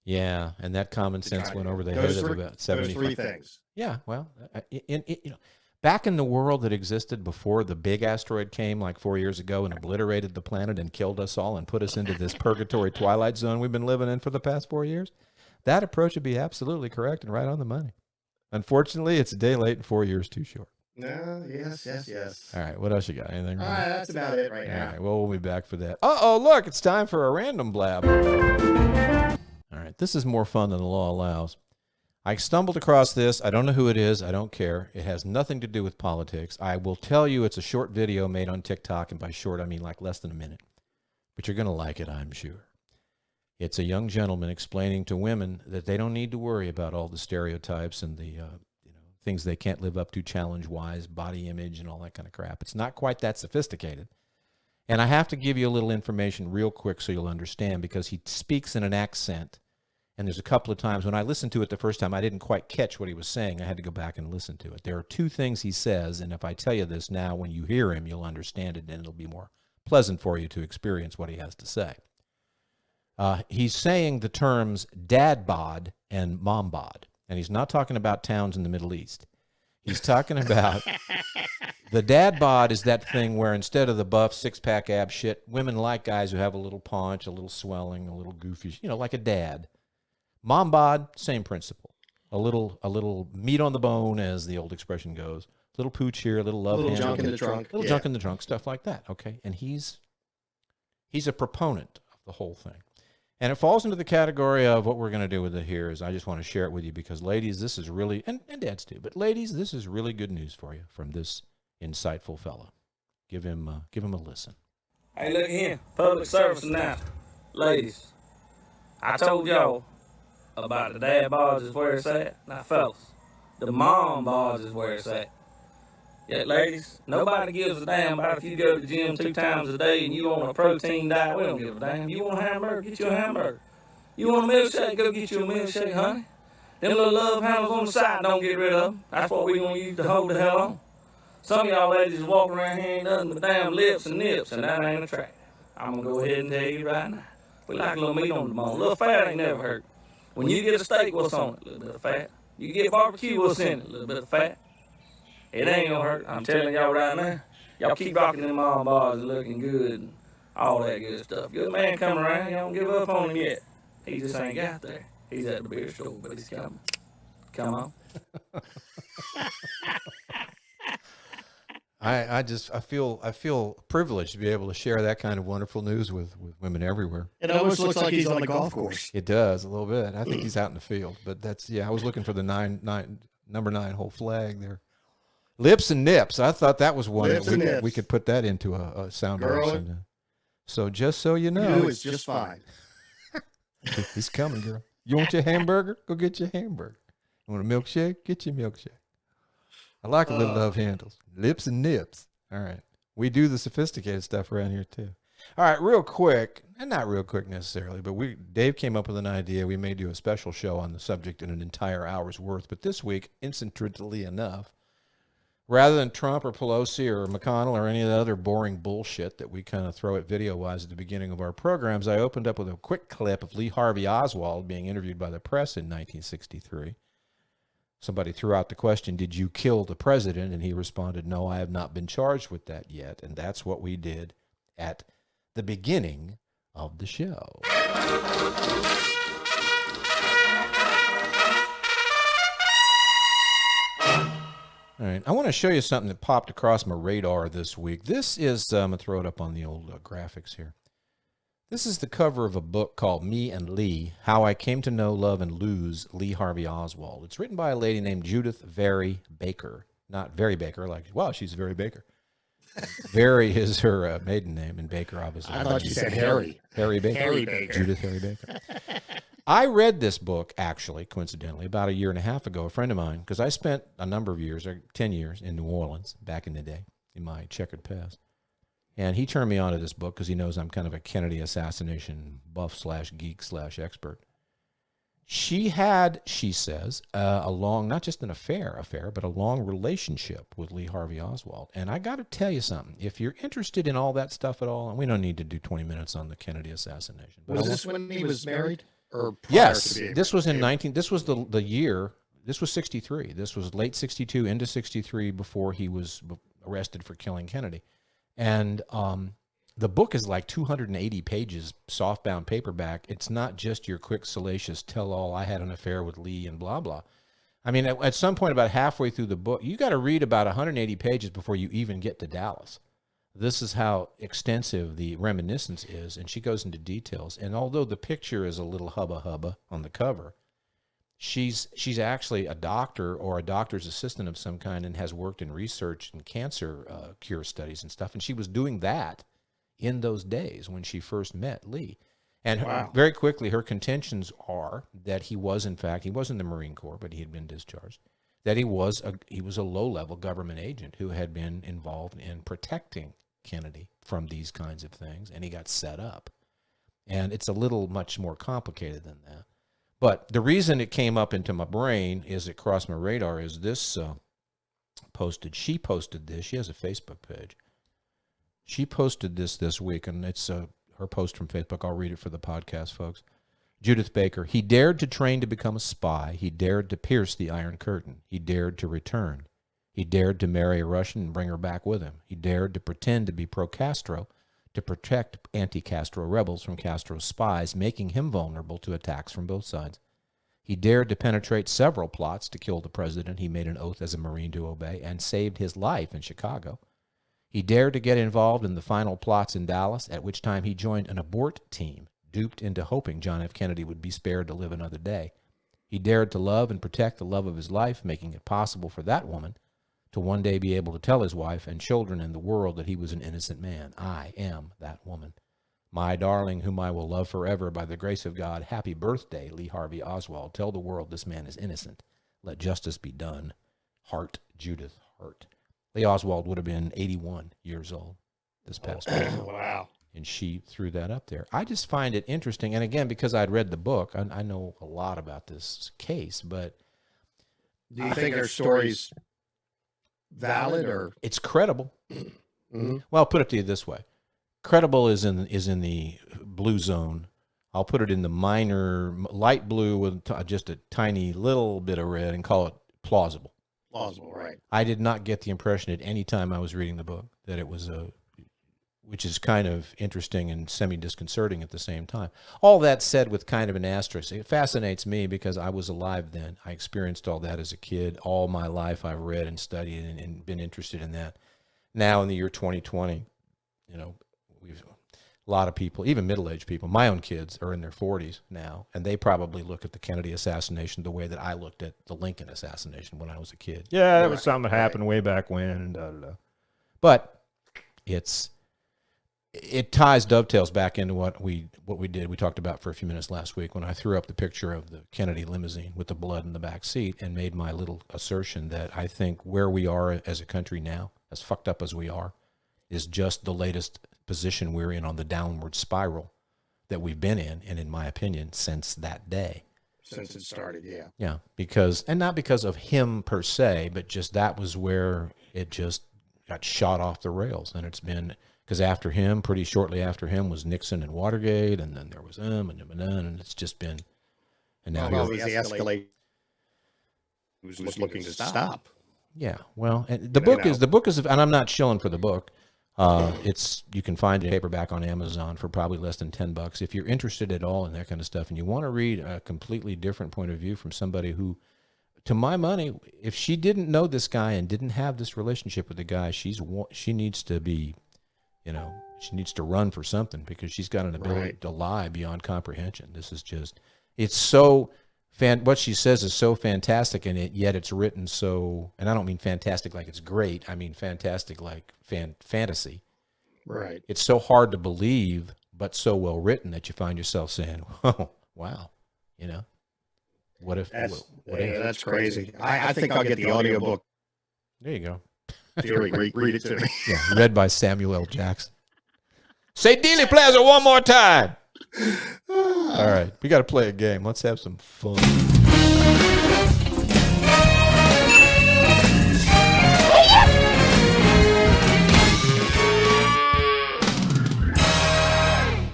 Yeah, and that common sense went over the head of about 75. Those three things. Yeah, well, back in the world that existed before the big asteroid came like 4 years ago and obliterated the planet and killed us all and put us into this purgatory twilight zone we've been living in for the past 4 years, that approach would be absolutely correct and right on the money. Unfortunately, it's a day late and 4 years too short. No, yes. All right, what else you got? Anything? All right, that's about it right now. All right, well, we'll be back for that. Uh-oh, look, it's time for a random blab. All right, this is more fun than the law allows. I stumbled across this. I don't know who it is. I don't care. It has nothing to do with politics. I will tell you it's a short video made on TikTok, and by short, I mean like less than a minute. But you're going to like it, I'm sure. It's a young gentleman explaining to women that they don't need to worry about all the stereotypes and the things they can't live up to challenge-wise, body image and all that kind of crap. It's not quite that sophisticated. And I have to give you a little information real quick so you'll understand, because he speaks in an accent. And there's a couple of times when I listened to it the first time, I didn't quite catch what he was saying. I had to go back and listen to it. There are two things he says, and if I tell you this now, when you hear him, you'll understand it, and it'll be more pleasant for you to experience what he has to say. He's saying the terms dad bod and mom bod. And he's not talking about towns in the Middle East. He's talking about the dad bod is that thing where instead of the buff six-pack ab shit, women like guys who have a little paunch, a little swelling, a little goofy, like a dad. Mom bod, same principle. A little meat on the bone, as the old expression goes. Little pooch here, a little love hand. Little junk in the trunk. Little junk in the trunk, stuff like that, okay? And he's a proponent of the whole thing. And it falls into the category of what we're going to do with it here is I just want to share it with you because, ladies, this is really, and dads too, but ladies, this is really good news for you from this insightful fella. Give him a listen. Hey, look here, public service announcement. Ladies, I told y'all about the dad bods is where it's at. Now, fellas, the mom bods is where it's at. Yeah, ladies, nobody gives a damn about if you go to the gym 2 times a day and you want a protein diet. We don't give a damn. You want a hamburger, get you a hamburger. You want a milkshake, go get you a milkshake, honey. Them little love handles on the side, don't get rid of them. That's what we gonna use to hold the hell on. Some of y'all ladies is walking around here ain't nothing but damn lips and nips, and that ain't attractive. I'm gonna go ahead and tell you right now. We like a little meat on the bone. A little fat ain't never hurt. When you get a steak, what's on it? A little bit of fat. You get barbecue, what's in it? A little bit of fat. It ain't gonna hurt. I'm telling y'all right now. Y'all keep rocking them mom bars and looking good and all that good stuff. Good man coming around. Y'all don't give up on him yet. He just ain't got there. He's at the beer store, but he's coming. Come on. I feel privileged to be able to share that kind of wonderful news with women everywhere. It almost looks like he's on the golf course. It does a little bit. I think he's out in the field, but that's I was looking for the number 9 hole flag there. Lips and nips. I thought that was one that we could put that into a sound box. So just so you know, you is just fine. He's coming, girl. You want your hamburger? Go get your hamburger. You want a milkshake? Get your milkshake. I like a little love handles. Lips and nips. All right. We do the sophisticated stuff around here too. All right, real quick, and not real quick necessarily, but Dave came up with an idea. We may do a special show on the subject in an entire hour's worth. But this week, incidentally enough, rather than Trump or Pelosi or McConnell or any of the other boring bullshit that we kind of throw at video-wise at the beginning of our programs, I opened up with a quick clip of Lee Harvey Oswald being interviewed by the press in 1963. Somebody threw out the question, did you kill the president? And he responded, no, I have not been charged with that yet. And that's what we did at the beginning of the show. All right, I want to show you something that popped across my radar this week. This is, I'm going to throw it up on the old graphics here. This is the cover of a book called Me and Lee, How I Came to Know, Love, and Lose Lee Harvey Oswald. It's written by a lady named Judith Very Baker. Not Very Baker, like, wow, she's Very Baker. Very is her maiden name, and Baker, obviously. I thought you said Harry. Harry Baker. Harry Baker. Judith Harry Baker. I read this book, actually, coincidentally, about a year and a half ago, a friend of mine, because I spent a number of years, 10 years, in New Orleans back in the day, in my checkered past. And he turned me on to this book because he knows I'm kind of a Kennedy assassination buff / geek / expert. She had, she says, a long, not just an affair, but a long relationship with Lee Harvey Oswald. And I got to tell you something. If you're interested in all that stuff at all, and we don't need to do 20 minutes on the Kennedy assassination. Was this when he was married? Or prior yes, to being this was in married? this was the year, this was 63. This was late 62 into 63 before he was arrested for killing Kennedy. And the book is like 280 pages, softbound paperback. It's not just your quick, salacious tell-all, I had an affair with Lee and blah, blah. I mean, at some point about halfway through the book, you got to read about 180 pages before you even get to Dallas. This is how extensive the reminiscence is, and she goes into details. And although the picture is a little hubba-hubba on the cover, she's actually a doctor or a doctor's assistant of some kind and has worked in research and cancer cure studies and stuff. And she was doing that in those days when she first met Lee. And very quickly, her contentions are that he was, in fact, he was in the Marine Corps, but he had been discharged, that he was a low-level government agent who had been involved in protecting Kennedy from these kinds of things, and he got set up. And it's a little much more complicated than that. But the reason it came up into my brain is it crossed my radar is this she posted this. She has a Facebook page. She posted this week, and it's her post from Facebook. I'll read it for the podcast, folks. Judith Baker, he dared to train to become a spy. He dared to pierce the Iron Curtain. He dared to return. He dared to marry a Russian and bring her back with him. He dared to pretend to be pro-Castro to protect anti-Castro rebels from Castro's spies, making him vulnerable to attacks from both sides. He dared to penetrate several plots to kill the president he made an oath as a Marine to obey and saved his life in Chicago. He dared to get involved in the final plots in Dallas, at which time he joined an abort team, duped into hoping John F. Kennedy would be spared to live another day. He dared to love and protect the love of his life, making it possible for that woman to one day be able to tell his wife and children and the world that he was an innocent man. I am that woman. My darling, whom I will love forever by the grace of God, happy birthday, Lee Harvey Oswald. Tell the world this man is innocent. Let justice be done. Hart, Judith Hart. Lee Oswald would have been 81 years old this past week. Wow. And she threw that up there. I just find it interesting. And again, because I'd read the book, I know a lot about this case, but... Do you think her story's valid or... It's credible. Mm-hmm. Well, I'll put it to you this way. Credible is in the blue zone. I'll put it in the minor light blue with just a tiny little bit of red and call it plausible. Plausible, right? I did not get the impression at any time I was reading the book that it was which is kind of interesting and semi-disconcerting at the same time. All that said with kind of an asterisk. It fascinates me because I was alive then. I experienced all that as a kid. All my life I've read and studied and been interested in that. Now in the year 2020, you know, a lot of people, even middle-aged people, my own kids are in their 40s now, and they probably look at the Kennedy assassination the way that I looked at the Lincoln assassination when I was a kid. Yeah, that was something that happened way back when, and da-da-da. But it dovetails back into what we did. We talked about for a few minutes last week when I threw up the picture of the Kennedy limousine with the blood in the back seat and made my little assertion that I think where we are as a country now, as fucked up as we are, is just the latest position we're in on the downward spiral that we've been in, and in my opinion, since that day. Since it started, yeah. Yeah, because, and not because of him per se, but just that was where it just got shot off the rails. And it's been, because after him, pretty shortly after him was Nixon and Watergate, and then there was him, and it's just been, and now well, the escalation was looking to stop. Yeah, well, and the book is, and I'm not shilling for the book. You can find a paperback on Amazon for probably less than $10. If you're interested at all in that kind of stuff and you want to read a completely different point of view from somebody who, to my money, if she didn't know this guy and didn't have this relationship with the guy, she needs to be, you know, she needs to run for something because she's got an ability to lie beyond comprehension. This is just, it's so, what she says is so fantastic, and yet it's written so, and I don't mean fantastic like it's great, I mean fantastic like fantasy. Right. It's so hard to believe, but so well written that you find yourself saying, "Oh, wow," you know. What if? That's crazy. I think I'll get the audiobook. There you go. Theory, read it to me. Yeah, read by Samuel L. Jackson. Say Dealey Plaza one more time. All right, we got to play a game. Let's have some fun.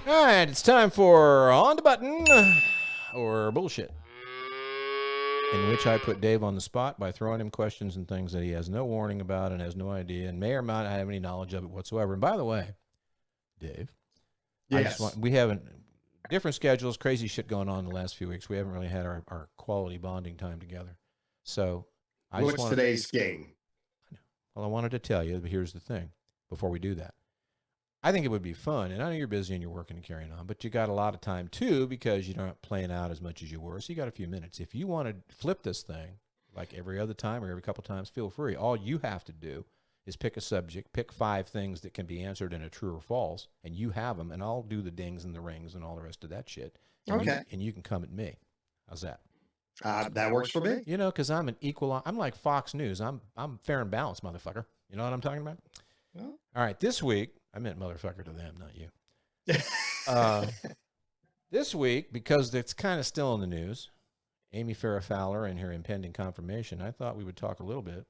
All right, it's time for On the Button or Bullshit, in which I put Dave on the spot by throwing him questions and things that he has no warning about and has no idea and may or may not have any knowledge of it whatsoever. And by the way, Dave, yes. We haven't, different schedules, crazy shit going on the last few weeks. We haven't really had our quality bonding time together. So what's today's game? Well, I wanted to tell you, but here's the thing before we do that. I think it would be fun, and I know you're busy and you're working and carrying on, but you got a lot of time too because you're not playing out as much as you were, so you got a few minutes. If you want to flip this thing, like every other time or every couple times, feel free. All you have to do is pick a subject, pick 5 things that can be answered in a true or false, and you have them, and I'll do the dings and the rings and all the rest of that shit. Okay. And you can come at me. How's that? That works for me. You know, because I'm I'm like Fox News. I'm fair and balanced, motherfucker. You know what I'm talking about? Well. All right, this week, I meant motherfucker to them, not you. This week, because it's kind of still in the news, Amy Farrah Fowler and her impending confirmation, I thought we would talk a little bit,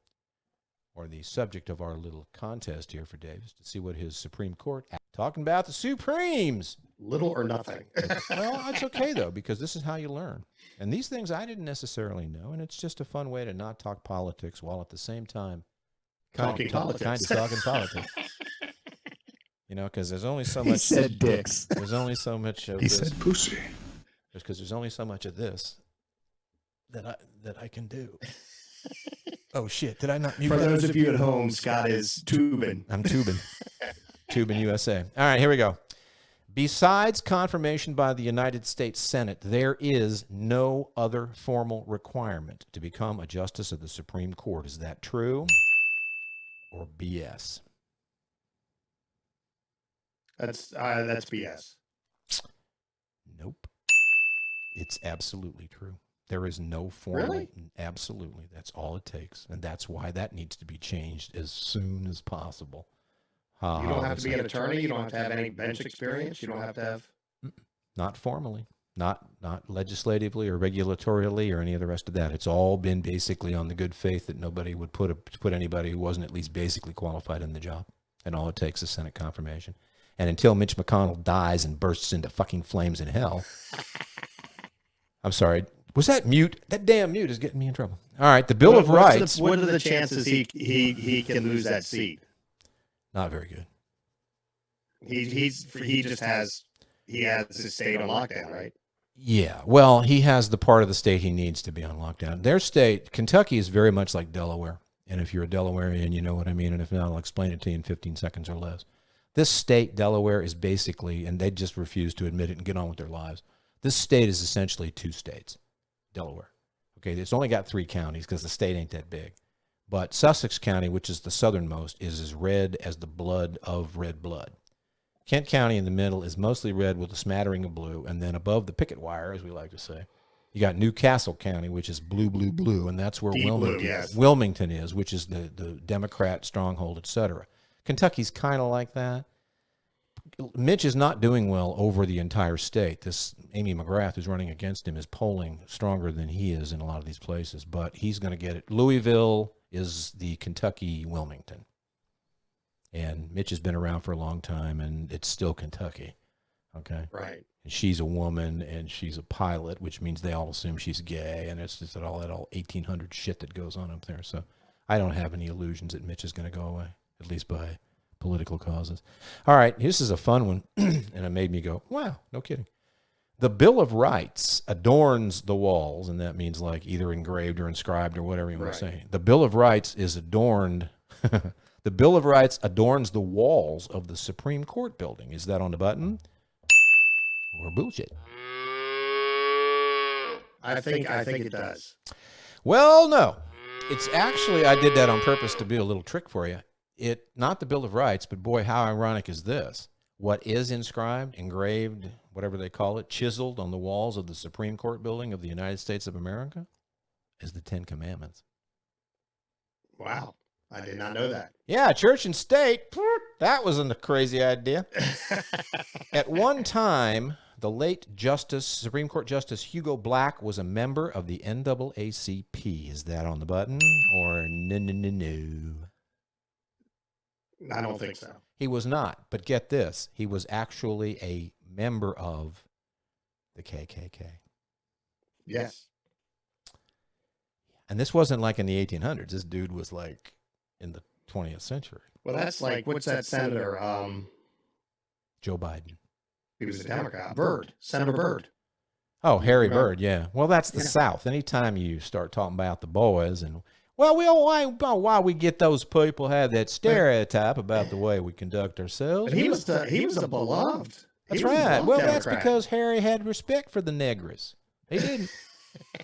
or the subject of our little contest here for Davis, to see what his Supreme Court, talking about the Supremes. Little or nothing. Well, it's okay, though, because this is how you learn. And these things I didn't necessarily know, and it's just a fun way to not talk politics while at the same time talking politics. You know, because there's only so much. He said dicks. There's only so much of he this. He said pussy. Just because there's only so much of this that I can do. Oh shit! Did I not mute? For those of you at home, Scott is tubing. I'm tubing. Tubing USA. All right, here we go. Besides confirmation by the United States Senate, there is no other formal requirement to become a justice of the Supreme Court. Is that true or BS? That's BS. Nope. It's absolutely true. There is no formal. Really? Absolutely. That's all it takes. And that's why that needs to be changed as soon as possible. You don't have to be an attorney. You don't have to have any bench experience. You don't have to have. Not formally. Not legislatively or regulatorily or any of the rest of that. It's all been basically on the good faith that nobody would put anybody who wasn't at least basically qualified in the job. And all it takes is Senate confirmation. And until Mitch McConnell dies and bursts into fucking flames in hell. I'm sorry. Was that mute? That damn mute is getting me in trouble. All right, the Bill of Rights. What are the chances he can lose that seat? Not very good. He just has his state on lockdown, right? Yeah, well, he has the part of the state he needs to be on lockdown. Their state, Kentucky, is very much like Delaware. And if you're a Delawarean, you know what I mean. And if not, I'll explain it to you in 15 seconds or less. This state, Delaware, is basically, and they just refuse to admit it and get on with their lives. This state is essentially 2 states, Delaware. Okay, it's only got 3 counties because the state ain't that big. But Sussex County, which is the southernmost, is as red as the blood of red blood. Kent County in the middle is mostly red with a smattering of blue, and then above the picket wire, as we like to say, you got Newcastle County, which is blue, blue, blue, and that's where Wilmington is, which is the Democrat stronghold, etc. Kentucky's kind of like that. Mitch is not doing well over the entire state. This Amy McGrath, who's running against him, is polling stronger than he is in a lot of these places, but he's going to get it. Louisville is the Kentucky Wilmington. And Mitch has been around for a long time, and it's still Kentucky, okay? Right. And she's a woman, and she's a pilot, which means they all assume she's gay, and it's just all 1800 shit that goes on up there. So I don't have any illusions that Mitch is going to go away, at least by political causes. All right, this is a fun one, and it made me go, wow, no kidding. The Bill of Rights adorns the walls, and that means like either engraved or inscribed or whatever you want to say. The Bill of Rights is adorned... The Bill of Rights adorns the walls of the Supreme Court building. Is that on the button? Or bullshit? I think it does. Well, no. It's actually, I did that on purpose to be a little trick for you. Not the Bill of Rights, but boy, how ironic is this? What is inscribed, engraved, whatever they call it, chiseled on the walls of the Supreme Court building of the United States of America is the 10 Commandments. Wow. I did not know that. Yeah, church and state. That wasn't a crazy idea. At one time, the late Supreme Court Justice Hugo Black was a member of the NAACP. Is that on the button or no? I don't think so. He was not, but get this. He was actually a member of the KKK. Yes. And this wasn't like in the 1800s. This dude was like in the 20th century. Well, that's like, what's that senator? Joe Biden. He was a Democrat. Byrd. Senator Byrd. Oh, Harry Byrd, yeah. Well, that's the South. Anytime you start talking about the boys and, well, why we get those people have that stereotype about the way we conduct ourselves. But he was a beloved. That's right. Well, that's because Harry had respect for the Negras. He didn't.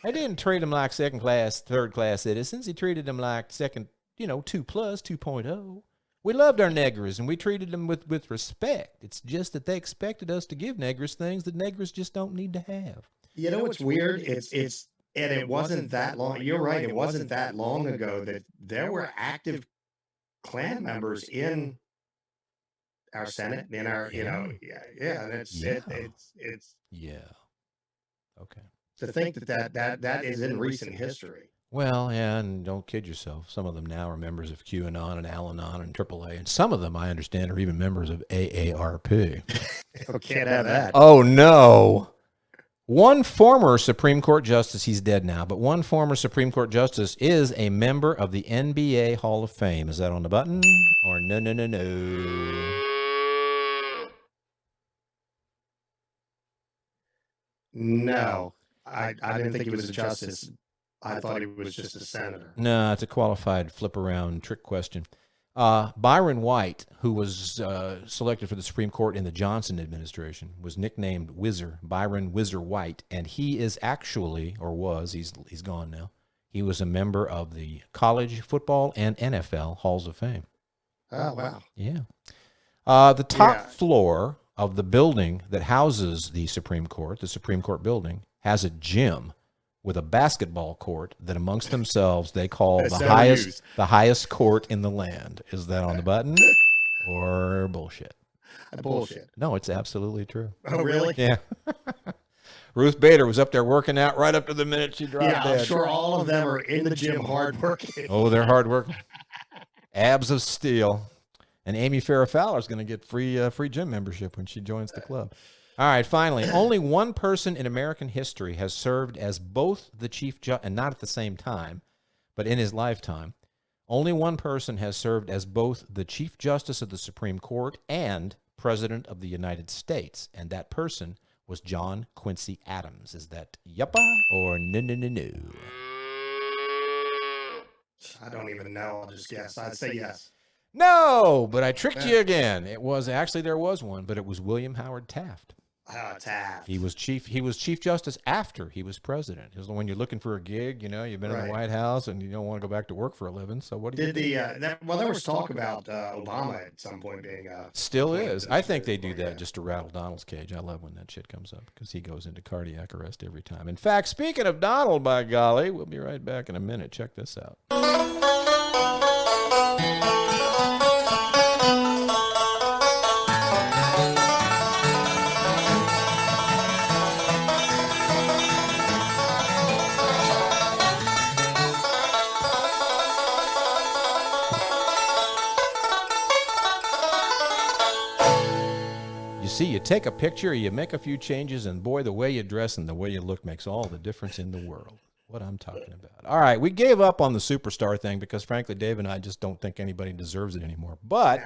He didn't treat them like second class, third class citizens. He treated them like 2+, 2.0. We loved our Negras, and we treated them with respect. It's just that they expected us to give Negras things that Negras just don't need to have. You know what's weird? And it wasn't that long. You're right. It wasn't that long ago that there were active Klan members in our Senate, in our, and it's okay. To think that is in recent history. Well, yeah, and don't kid yourself. Some of them now are members of QAnon and Al-Anon and AAA, and some of them, I understand, are even members of AARP. Can't have that. Oh, no. One former Supreme Court justice, he's dead now, but one former Supreme Court justice is a member of the NBA Hall of Fame. Is that on the button? Or no? No. I didn't think he was a justice. I thought he was just a senator. No, it's a qualified flip-around trick question. Byron White, who was selected for the Supreme Court in the Johnson administration, was nicknamed Whizzer, Byron Whizzer White, and he is actually, or was, he's gone now, he was a member of the College Football and NFL Halls of Fame. Oh, wow. Yeah. The top floor of the building that houses the Supreme Court building, has a gym with a basketball court that amongst themselves they call the highest court in the land. Is that on the button or bullshit? Bullshit. No, it's absolutely true. Oh, really? Yeah. Ruth Bader was up there working out right up to the minute she dropped dead. I'm sure all of them are in the gym hard working. Oh, they're hard working. Abs of steel. And Amy Farrah Fowler is going to get free gym membership when she joins the club. All right, finally, only one person in American history has served as both the Chief Justice, and not at the same time, but in his lifetime. Only one person has served as both the Chief Justice of the Supreme Court and President of the United States, and that person was John Quincy Adams. Is that yuppa or no? I don't even know. I'll just guess. I'd say yes. No, but I tricked you again. It was actually, there was one, but it was William Howard Taft. Taft. He was Chief Justice after he was president. He was when you're looking for a gig, you know, you've been in the White House and you don't want to go back to work for a living. So what did there was talk about Obama at some point being still is. I think they do that just to rattle Donald's cage. I love when that shit comes up because he goes into cardiac arrest every time. In fact, speaking of Donald, by golly, we'll be right back in a minute. Check this out. See, you take a picture, you make a few changes, and boy, the way you dress and the way you look makes all the difference in the world. What I'm talking about. All right, we gave up on the superstar thing because, frankly, Dave and I just don't think anybody deserves it anymore. But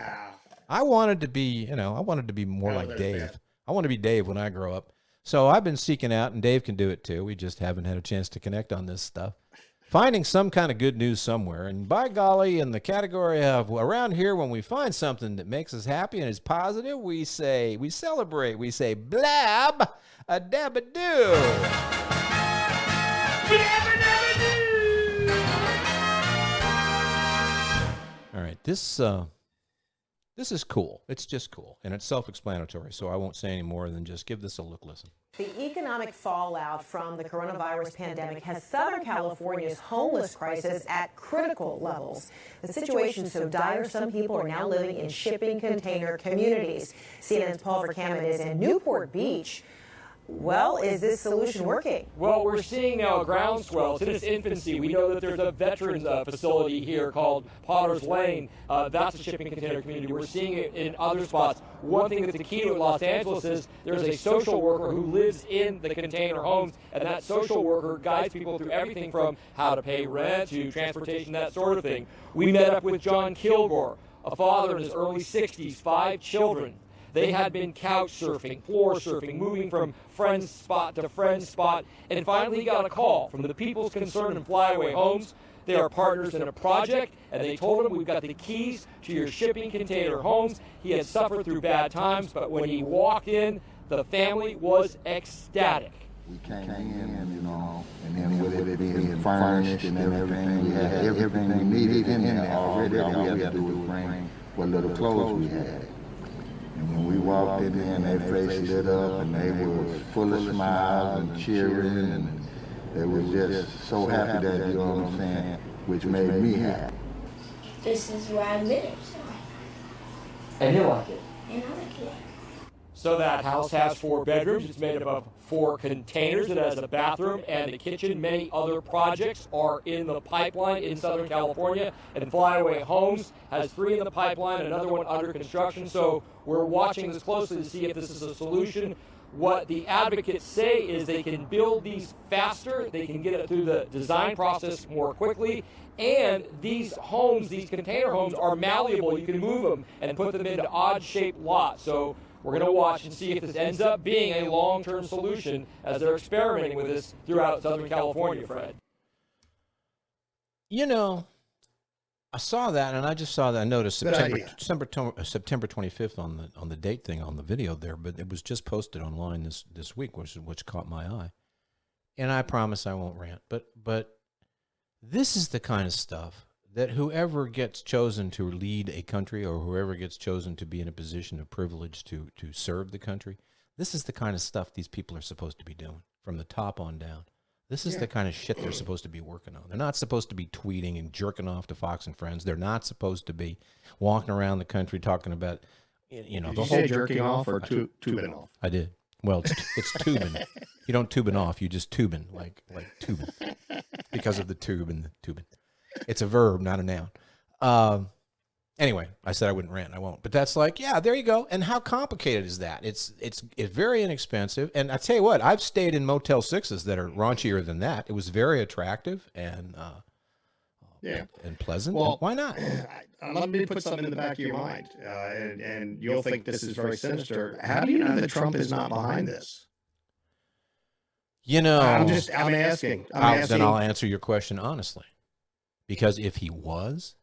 I wanted to be, you know, I wanted to be more like Dave. I want to be Dave when I grow up. So I've been seeking out, and Dave can do it too. We just haven't had a chance to connect on this stuff. Finding some kind of good news somewhere. And by golly, in the category of around here, when we find something that makes us happy and is positive, we celebrate. We say, blab, a dabba-doo. All right, this is cool. It's just cool, and it's self-explanatory, so I won't say any more than just give this a listen. The economic fallout from the coronavirus pandemic has Southern California's homeless crisis at critical levels. The situation is so dire, some people are now living in shipping container communities. CNN's Paul Verkaman is in Newport Beach. Well, is this solution working? Well, we're seeing now a groundswell. It's in its infancy. We know that there's a veterans facility here called Potter's Lane. That's a shipping container community. We're seeing it in other spots. One thing that's the key to Los Angeles is there's a social worker who lives in the container homes, and that social worker guides people through everything from how to pay rent to transportation, that sort of thing. We met up with John Kilgore, a father in his early 60s, 5 children. They had been couch surfing, floor surfing, moving from friend spot to friend spot, and finally got a call from the People's Concern in Flyaway Homes. They are partners in a project, and they told him, we've got the keys to your shipping container homes. He had suffered through bad times, but when he walked in, the family was ecstatic. We came in, you know, and then with it being furnished and everything, we had everything we needed in there already. All we had to do was bring what little clothes we had. And when we walked in there, and their face lit up, and they were full of smiles and cheering, and they were just so happy that, you know what I'm saying, which made me happy. This is where I live, so. And you like it? And I like it. So that house has 4 bedrooms. It's made up of 4 containers. It has a bathroom and a kitchen. Many other projects are in the pipeline in Southern California. And Flyaway Homes has 3 in the pipeline, another one under construction. So we're watching this closely to see if this is a solution. What the advocates say is they can build these faster. They can get it through the design process more quickly. And these homes, these container homes, are malleable. You can move them and put them into odd-shaped lots. So we're going to watch and see if this ends up being a long-term solution as they're experimenting with this throughout Southern California, Fred. You know, I saw that, and I just saw that. I noticed September 25th on the date thing on the video there, but it was just posted online this week, which caught my eye. And I promise I won't rant, but this is the kind of stuff that whoever gets chosen to lead a country or whoever gets chosen to be in a position of privilege to serve the country, this is the kind of stuff these people are supposed to be doing from the top on down. This is the kind of shit they're supposed to be working on. They're not supposed to be tweeting and jerking off to Fox and Friends. They're not supposed to be walking around the country talking about, you know, the whole jerking off or tubing off. I did. Well, it's tubing. You don't tubing off. You just tubing, like tubing, because of the tube and the tubing. It's a verb, not a noun. Anyway, I said I wouldn't rant. I won't. But that's like, yeah, there you go. And how complicated is that? It's very inexpensive. And I tell you what, I've stayed in Motel 6s that are raunchier than that. It was very attractive and pleasant. Well, why not? Let me put something in the back of your mind, and you'll think this is very sinister. How do you know that Trump is not behind this? You know, I'm asking. Then I'll answer your question honestly. Because if he was,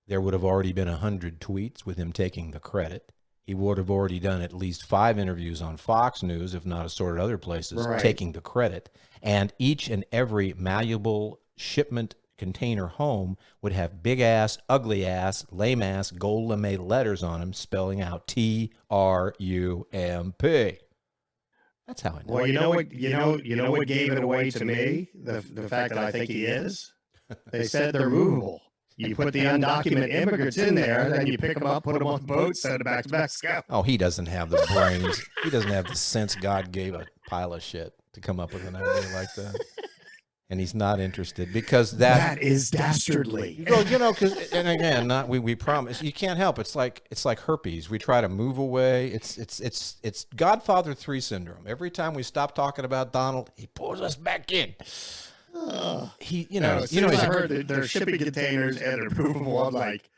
there would have already been 100 tweets with him taking the credit. He would have already done at least 5 interviews on Fox News, if not assorted other places, taking the credit. And each and every malleable shipment container home would have big-ass, ugly-ass, lame-ass, gold lame letters on them spelling out Trump. That's how I know. Well, you know what gave it away to me? The fact that I think he is? They said they're movable. You put the undocumented immigrants in there, then you pick them up, put them on boats, send them back to Mexico. Oh, he doesn't have the brains. He doesn't have the sense God gave a pile of shit to come up with an idea like that. And he's not interested because that is dastardly. Well, you know, and again, we promise you can't help. It's like herpes. We try to move away. It's Godfather 3 syndrome. Every time we stop talking about Donald, he pulls us back in. I heard that they're shipping containers and they're movable. I'm like,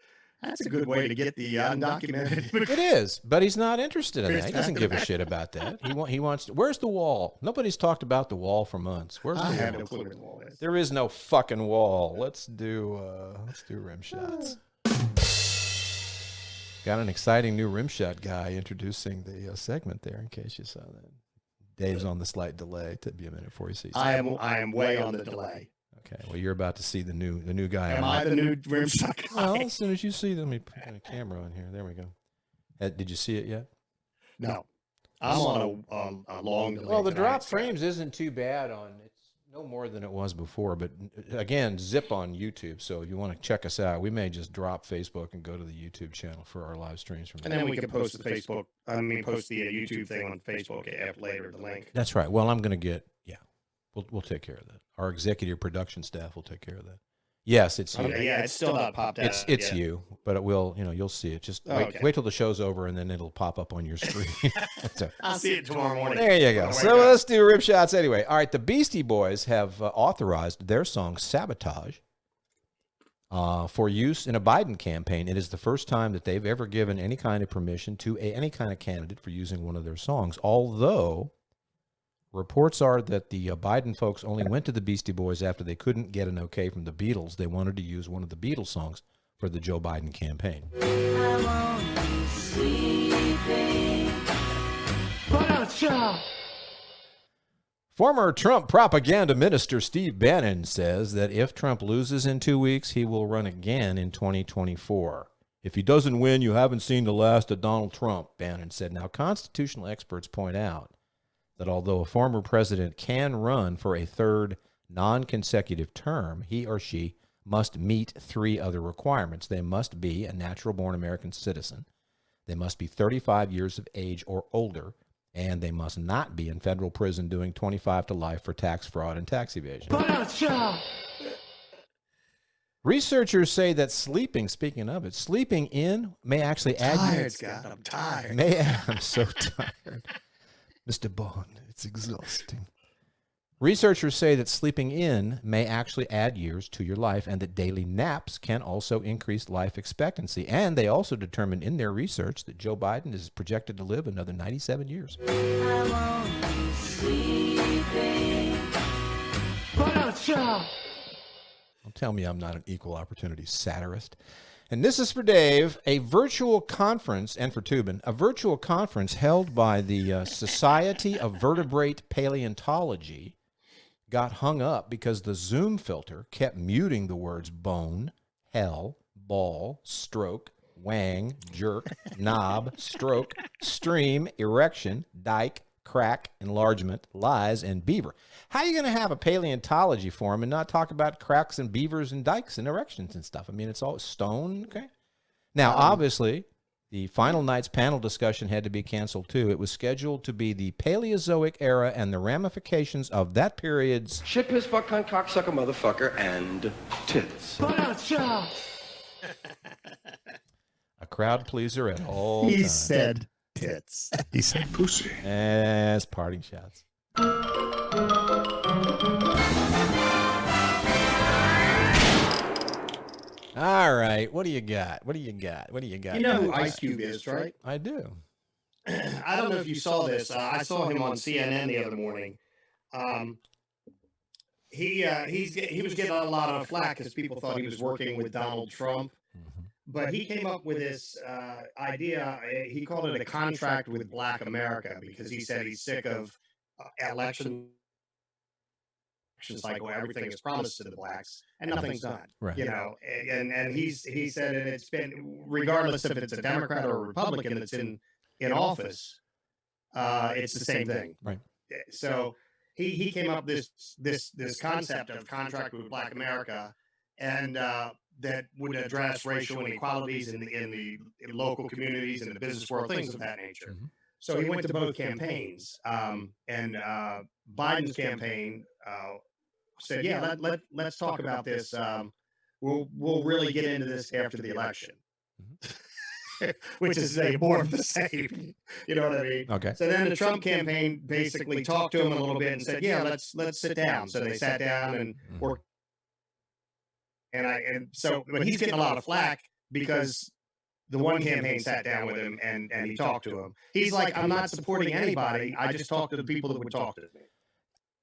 that's a good way to get the undocumented. It is, but he's not interested in that. He doesn't give a shit about that. He wants to. Where's the wall? Nobody's talked about the wall for months. Where's the wall? I have no clue where the wall is. There is no fucking wall. Let's do rim shots. Got an exciting new rim shot guy introducing the segment there. In case you saw that, Dave's on the slight delay. It'll be a minute before he sees. I am way on the delay. Okay, well, you're about to see the new guy. Am I the new rim shot guy? Well, as soon as you see them, let me put a camera on here. There we go. Did you see it yet? No, I'm on a long delay. Well, the drop frames isn't too bad on. It's no more than it was before, but again, zip on YouTube. So if you want to check us out, we may just drop Facebook and go to the YouTube channel for our live streams from. And then we can post the Facebook. Post the YouTube thing on Facebook later. The link. That's right. Well, I'm going to get. We'll take care of that. Our executive production staff will take care of that. Yes, it's you. Okay, yeah, it's still not popped out. It's you, but it will. You'll see it. Just wait till the show's over, and then it'll pop up on your screen. I'll see it tomorrow morning. There you go. So let's do rip shots anyway. All right, the Beastie Boys have authorized their song "Sabotage" for use in a Biden campaign. It is the first time that they've ever given any kind of permission to any kind of candidate for using one of their songs. Although reports are that the Biden folks only went to the Beastie Boys after they couldn't get an okay from the Beatles. They wanted to use one of the Beatles songs for the Joe Biden campaign. Former Trump propaganda minister Steve Bannon says that if Trump loses in 2 weeks, he will run again in 2024. If he doesn't win, you haven't seen the last of Donald Trump, Bannon said. Now, constitutional experts point out that although a former president can run for a third non-consecutive term, he or she must meet 3 other requirements. They must be a natural-born American citizen, they must be 35 years of age or older, and they must not be in federal prison doing 25 to life for tax fraud and tax evasion. Researchers say that sleeping in may actually add... I'm tired. I'm so tired. Mr. Bond, it's exhausting. Researchers say that sleeping in may actually add years to your life and that daily naps can also increase life expectancy. And they also determined in their research that Joe Biden is projected to live another 97 years. Don't tell me I'm not an equal opportunity satirist. And this is for Dave, a virtual conference, and for Tubin, a virtual conference held by the Society of Vertebrate Paleontology got hung up because the Zoom filter kept muting the words bone, hell, ball, stroke, wang, jerk, knob, stroke, stream, erection, dike, crack, enlargement, lies, and beaver. How are you going to have a paleontology forum and not talk about cracks and beavers and dikes and erections and stuff? I mean, it's all stone, okay? Now, obviously, the final night's panel discussion had to be canceled, too. It was scheduled to be the Paleozoic era and the ramifications of that period's... Shit, piss, fuck, cunt, cocksucker, motherfucker, and tits. crowd pleaser at all He times. said tits. He said pussy. As parting shots. All right, what do you got? What do you got? What do you got? You know who Ice Cube is, right? I do. I don't know if you saw this. I saw him on CNN the other morning. He was getting a lot of flack because people thought he was working with Donald Trump. But he came up with this idea. He called it a contract with Black America because he said he's sick of election cycle. Everything is promised to the blacks and nothing's done. Right. You know, and he said, and it's been, regardless if it's a Democrat or a Republican that's in office, it's the same thing. Right. So he came up with this concept of contract with Black America, and that would address racial inequalities in the local communities and the business world, things of that nature. So he went to both campaigns, and Biden's campaign said, "Yeah, let's talk about this. We'll really get into this after the election," which is more of the same. You know what I mean? Okay. So then the Trump campaign basically talked to him a little bit and said, "Yeah, let's sit down." So they sat down and worked. But he's getting a lot of flack because the one campaign sat down with him and he talked to him. He's like, "I'm not supporting anybody. I just talk to the people that would talk to me."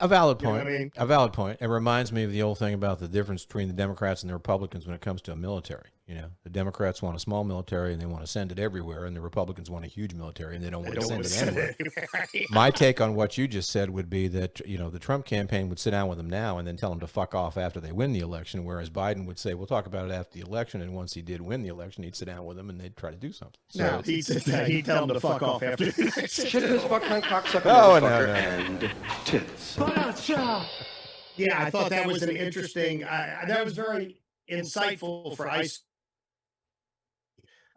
A valid point. You know what I mean? A valid point. It reminds me of the old thing about the difference between the Democrats and the Republicans when it comes to a military. You know, the Democrats want a small military and they want to send it everywhere, and the Republicans want a huge military and they don't want to send it anywhere. My take on what you just said would be that, you know, the Trump campaign would sit down with them now and then tell them to fuck off after they win the election, whereas Biden would say, we'll talk about it after the election, and once he did win the election, he'd sit down with them and they'd try to do something. No, he'd tell them to fuck off after the election. Shit this fucking cocksucker No. and tits. Yeah, I thought that was an interesting. That was very insightful for ICE.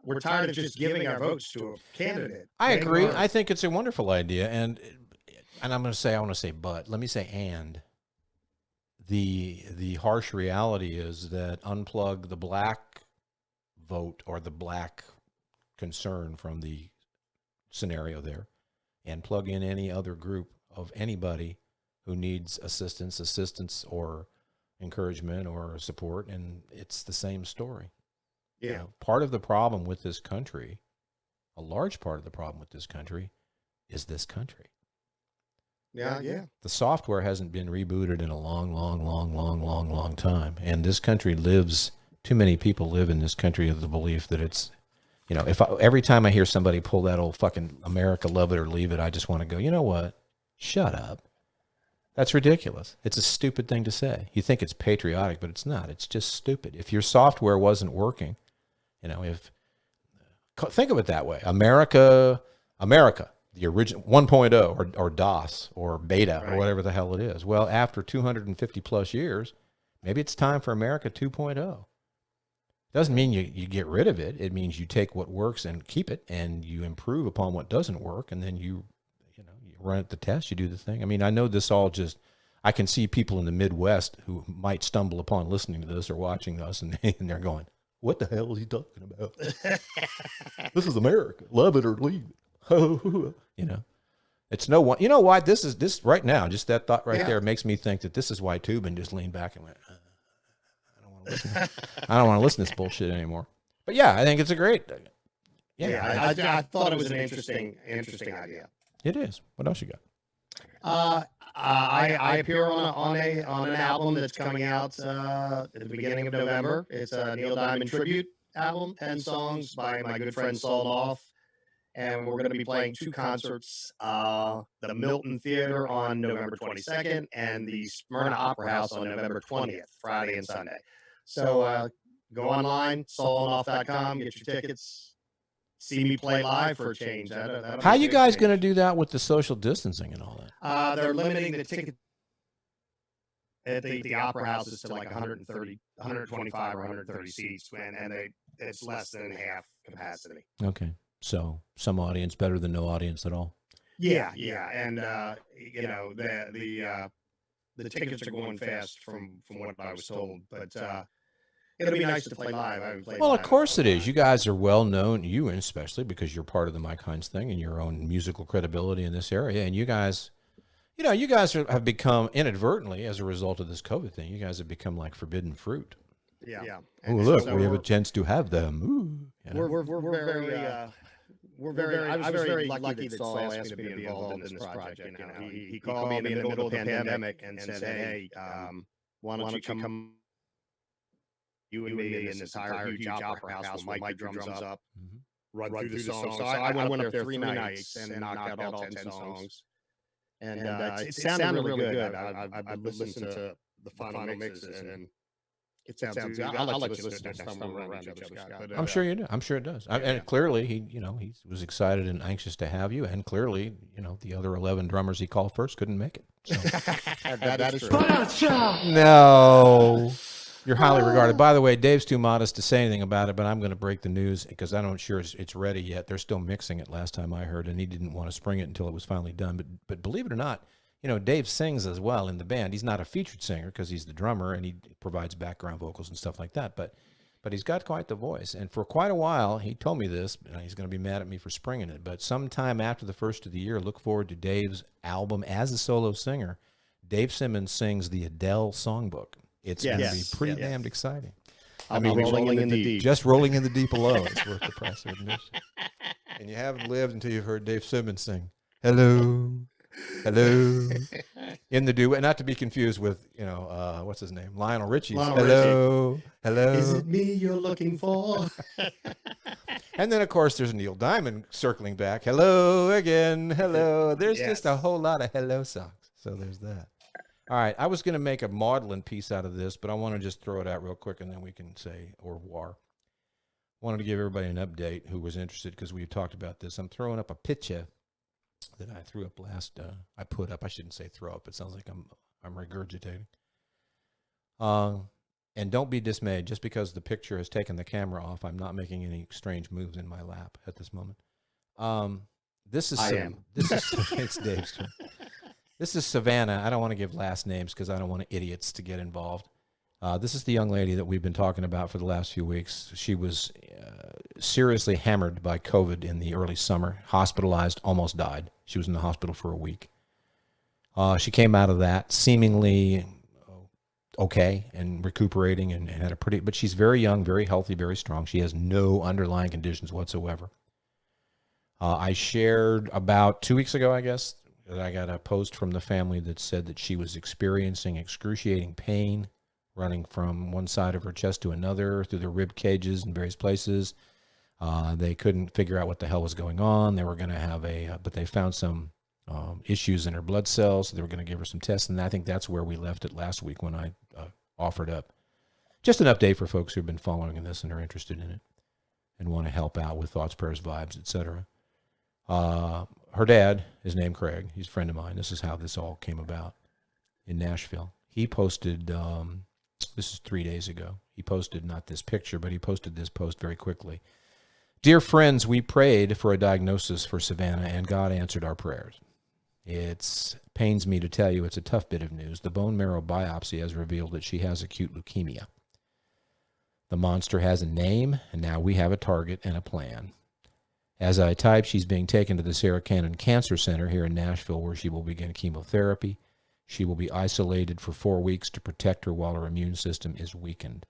We're tired of just giving our votes to a candidate. I agree. I think it's a wonderful idea, and I'm going to say, I want to say, but let me say, and the harsh reality is that unplug the black vote or the black concern from the scenario there, and plug in any other group of anybody who needs assistance or encouragement or support, and it's the same story. Yeah. You know, part of the problem with this country, a large part of the problem with this country, is this country. Yeah. The software hasn't been rebooted in a long time, and this country lives. Too many people live in this country of the belief that it's, you know, every time I hear somebody pull that old fucking America, love it or leave it, I just want to go, you know what? Shut up. That's ridiculous. It's a stupid thing to say. You think it's patriotic, but it's not. It's just stupid. If your software wasn't working, you know, think of it that way. America, the original 1.0 or DOS or beta or whatever the hell it is. Well, after 250 plus years, maybe it's time for America 2.0. Doesn't mean you get rid of it. It means you take what works and keep it, and you improve upon what doesn't work, and then you run it the test, you do the thing. I mean, I know this all just, I can see people in the Midwest who might stumble upon listening to this or watching us, and they're going, what the hell is he talking about? This is America. Love it or leave it. You know, it's no one, you know why this right now, just that thought right there makes me think that this is why Tubin just leaned back and went, I don't want to listen to this bullshit anymore. But yeah, I think it's a great, I thought it was an interesting idea. It is. What else you got? I appear on an album that's coming out at the beginning of November. It's a Neil Diamond tribute album, 10 songs by my good friend Saul Noff, and we're going to be playing 2 concerts: the Milton Theater on November 22nd and the Smyrna Opera House on November 20th, Friday and Sunday. So go online, saulnoff.com, get your tickets. See me play live for a change. How are you guys going to do that with the social distancing and all that? They're limiting the ticket at the opera houses to like 125 or 130 seats, and it's less than half capacity. Okay, so some audience better than no audience at all. Yeah, and you know, the tickets are going fast from what I was told, but it'll be nice to play live. I haven't played Well, live. of course it is. You guys are well known, you especially, because you're part of the Mike Hines thing and your own musical credibility in this area. And you guys, have become inadvertently, as a result of this COVID thing, you guys have become like forbidden fruit. Yeah. Oh, look, we have a chance to have them. Ooh, We're very. I was very lucky that Saul asked me to be involved in this project. He called me in the middle of the pandemic and said, "Hey, why don't you come? You and me in this entire huge opera house with Mike drums up, run through the songs." So I went up there 3 nights and knocked out all 10 songs. And it sounded really good. I've listened to the final mixes, and it sounds good. I'll let you listen next time we're around each other, Scott. I'm sure you do. I'm sure it does. And clearly, he was excited and anxious to have you. And clearly, the other 11 drummers he called first couldn't make it. So. that is true. No. You're highly regarded. By the way, Dave's too modest to say anything about it, but I'm going to break the news because I'm not sure it's ready yet. They're still mixing it last time I heard, and he didn't want to spring it until it was finally done. But believe it or not, Dave sings as well in the band. He's not a featured singer because he's the drummer, and he provides background vocals and stuff like that. But he's got quite the voice. And for quite a while, he told me this, and he's going to be mad at me for springing it, but sometime after the first of the year, look forward to Dave's album as a solo singer. Dave Simmons sings the Adele songbook. It's going to be pretty damned exciting. I mean, rolling in the deep. Just rolling in the deep alone is worth the price of admission. And you haven't lived until you've heard Dave Simmons sing, "Hello, hello," in the duet. Not to be confused with, what's his name? Lionel Richie's "Hello, hello." Is it me you're looking for? And then, of course, there's Neil Diamond circling back. "Hello again, hello." There's just a whole lot of hello songs. So there's that. All right, I was going to make a maudlin piece out of this, but I want to just throw it out real quick, and then we can say au revoir. Wanted to give everybody an update who was interested because we talked about this. I'm throwing up a picture that I threw up I put up. I shouldn't say throw up. It sounds like I'm regurgitating. And don't be dismayed. Just because the picture has taken the camera off, I'm not making any strange moves in my lap at this moment. This is it's Dave's turn. This is Savannah. I don't want to give last names because I don't want idiots to get involved. This is the young lady that we've been talking about for the last few weeks. She was seriously hammered by COVID in the early summer, hospitalized, almost died. She was in the hospital for a week. She came out of that seemingly okay and recuperating and had but she's very young, very healthy, very strong. She has no underlying conditions whatsoever. I shared about 2 weeks ago, I guess, that I got a post from the family that said that she was experiencing excruciating pain running from one side of her chest to another through the rib cages in various places. They couldn't figure out what the hell was going on. They were going to have but they found some issues in her blood cells, so they were going to give her some tests, and I think that's where we left it last week when I offered up just an update for folks who've been following this and are interested in it and want to help out with thoughts, prayers, vibes, etc. Her dad is named Craig. He's a friend of mine. This is how this all came about in Nashville. He posted, this is 3 days ago. He posted not this picture, but he posted this post very quickly. "Dear friends, we prayed for a diagnosis for Savannah, and God answered our prayers. It pains me to tell you it's a tough bit of news. The bone marrow biopsy has revealed that she has acute leukemia. The monster has a name, and now we have a target and a plan. As I type, she's being taken to the Sarah Cannon Cancer Center here in Nashville, where she will begin chemotherapy. She will be isolated for 4 weeks to protect her while her immune system is weakened.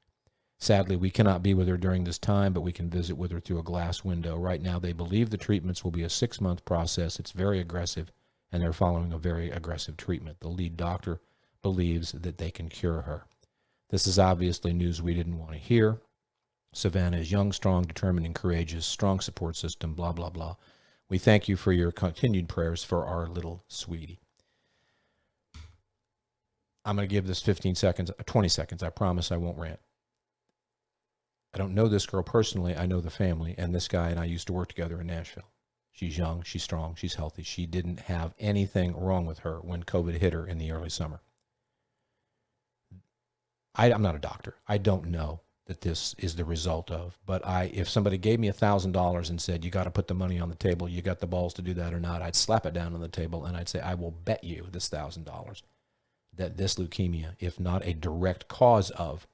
Sadly, we cannot be with her during this time, but we can visit with her through a glass window. Right now, they believe the treatments will be a 6-month process. It's very aggressive, and they're following a very aggressive treatment. The lead doctor believes that they can cure her. This is obviously news we didn't want to hear. Savannah is young, strong, determined, and courageous, strong support system, blah, blah, blah. We thank you for your continued prayers for our little sweetie." I'm going to give this 15 seconds, 20 seconds. I promise I won't rant. I don't know this girl personally. I know the family, and this guy and I used to work together in Nashville. She's young, she's strong, she's healthy. She didn't have anything wrong with her when COVID hit her in the early summer. I'm not a doctor. I don't know that this is the result of, but if somebody gave me $1,000 and said, you got to put the money on the table, you got the balls to do that or not, I'd slap it down on the table and I'd say, I will bet you this $1,000 that this leukemia, if not a direct cause of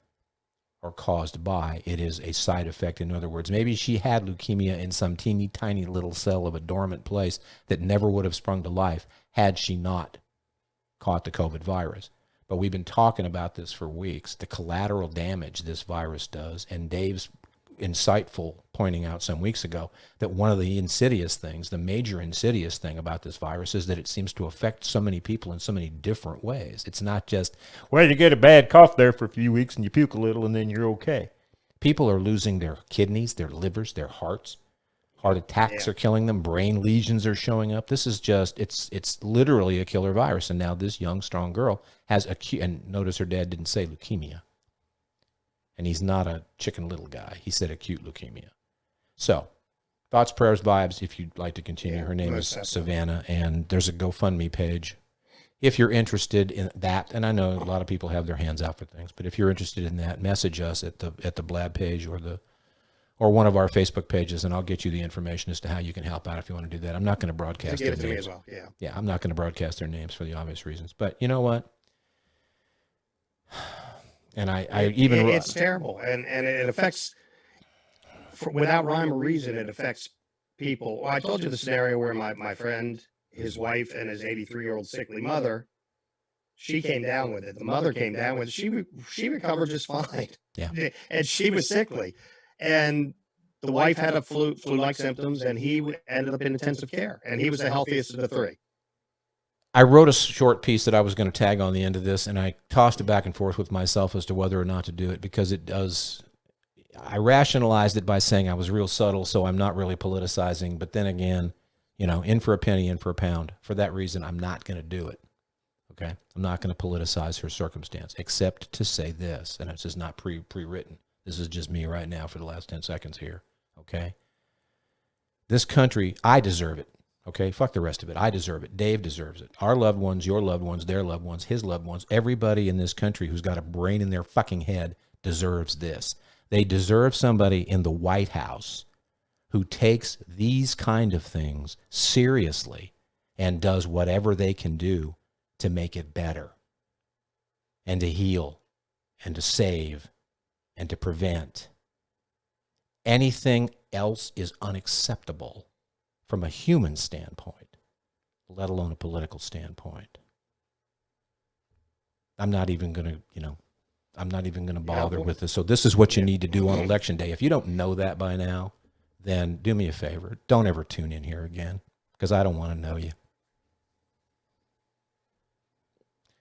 or caused by. It is a side effect. In other words, maybe she had leukemia in some teeny tiny little cell of a dormant place that never would have sprung to life had she not caught the COVID virus. But we've been talking about this for weeks, the collateral damage this virus does, and Dave's insightful pointing out some weeks ago that one of the insidious things, the major insidious thing about this virus is that it seems to affect so many people in so many different ways. It's not just, well, you get a bad cough there for a few weeks and you puke a little and then you're okay. People are losing their kidneys, their livers, their hearts. Heart attacks are killing them. Brain lesions are showing up. This is just, it's literally a killer virus. And now this young, strong girl has acute, and notice her dad didn't say leukemia. And he's not a Chicken Little guy. He said acute leukemia. So, thoughts, prayers, vibes, if you'd like to continue. Her name is Savannah, and there's a GoFundMe page. If you're interested in that, and I know a lot of people have their hands out for things, but if you're interested in that, message us at the Blab page or one of our Facebook pages, and I'll get you the information as to how you can help out if you want to do that. I'm not going to broadcast their names. Give it to me as well, yeah. Yeah, I'm not going to broadcast their names for the obvious reasons. But you know what? And it's terrible, and it affects, without rhyme or reason, it affects people. Well, I told you the scenario where my friend, his wife, and his 83-year-old sickly mother, she came down with it. The mother came down with it. She recovered just fine. Yeah. And she was sickly. And the wife had a flu-like symptoms, and he ended up in intensive care. And he was the healthiest of the three. I wrote a short piece that I was going to tag on the end of this, and I tossed it back and forth with myself as to whether or not to do it, because it does, I rationalized it by saying I was real subtle, so I'm not really politicizing. But then again, you know, in for a penny, in for a pound. For that reason, I'm not going to do it. Okay? I'm not going to politicize her circumstance, except to say this, and this is not pre-written. This is just me right now for the last 10 seconds here. Okay? This country, I deserve it. Okay, fuck the rest of it. I deserve it. Dave deserves it. Our loved ones, your loved ones, their loved ones, his loved ones, everybody in this country who's got a brain in their fucking head deserves this. They deserve somebody in the White House who takes these kind of things seriously and does whatever they can do to make it better and to heal and to save and to prevent. Anything else is unacceptable from a human standpoint, let alone a political standpoint. I'm not even going to, bother with this. So this is what you need to do on Election Day. If you don't know that by now, then do me a favor. Don't ever tune in here again, because I don't want to know you.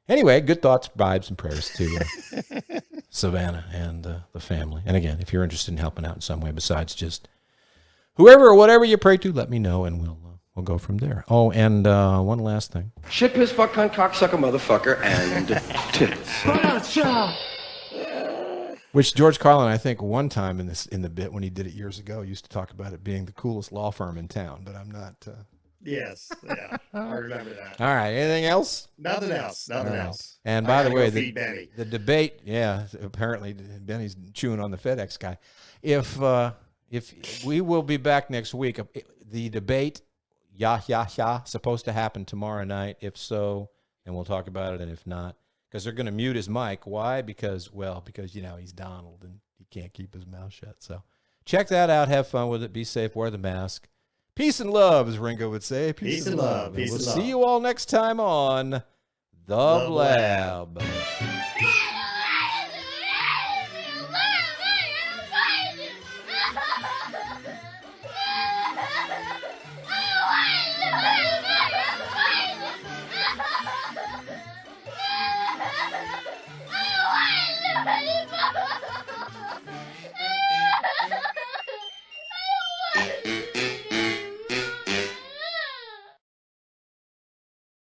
Anyway, good thoughts, vibes, and prayers to Savannah and the family. And again, if you're interested in helping out in some way besides just whoever or whatever you pray to, let me know, and we'll go from there. Oh, and one last thing. Shit, piss, fuck, cunt, cocksucker, motherfucker, and tits. Which George Carlin, I think, one time in the bit when he did it years ago, used to talk about it being the coolest law firm in town. But I'm not. Yes, yeah, I remember that. All right, anything else? Nothing else. Nothing else. And by the way, the debate. Yeah, apparently Benny's chewing on the FedEx guy. If we will be back next week, the debate, supposed to happen tomorrow night. If so, and we'll talk about it. And if not, because they're going to mute his mic. Why? Because he's Donald and he can't keep his mouth shut. So check that out. Have fun with it. Be safe. Wear the mask. Peace and love, as Ringo would say. Peace and love. We'll see you all next time on The Blab.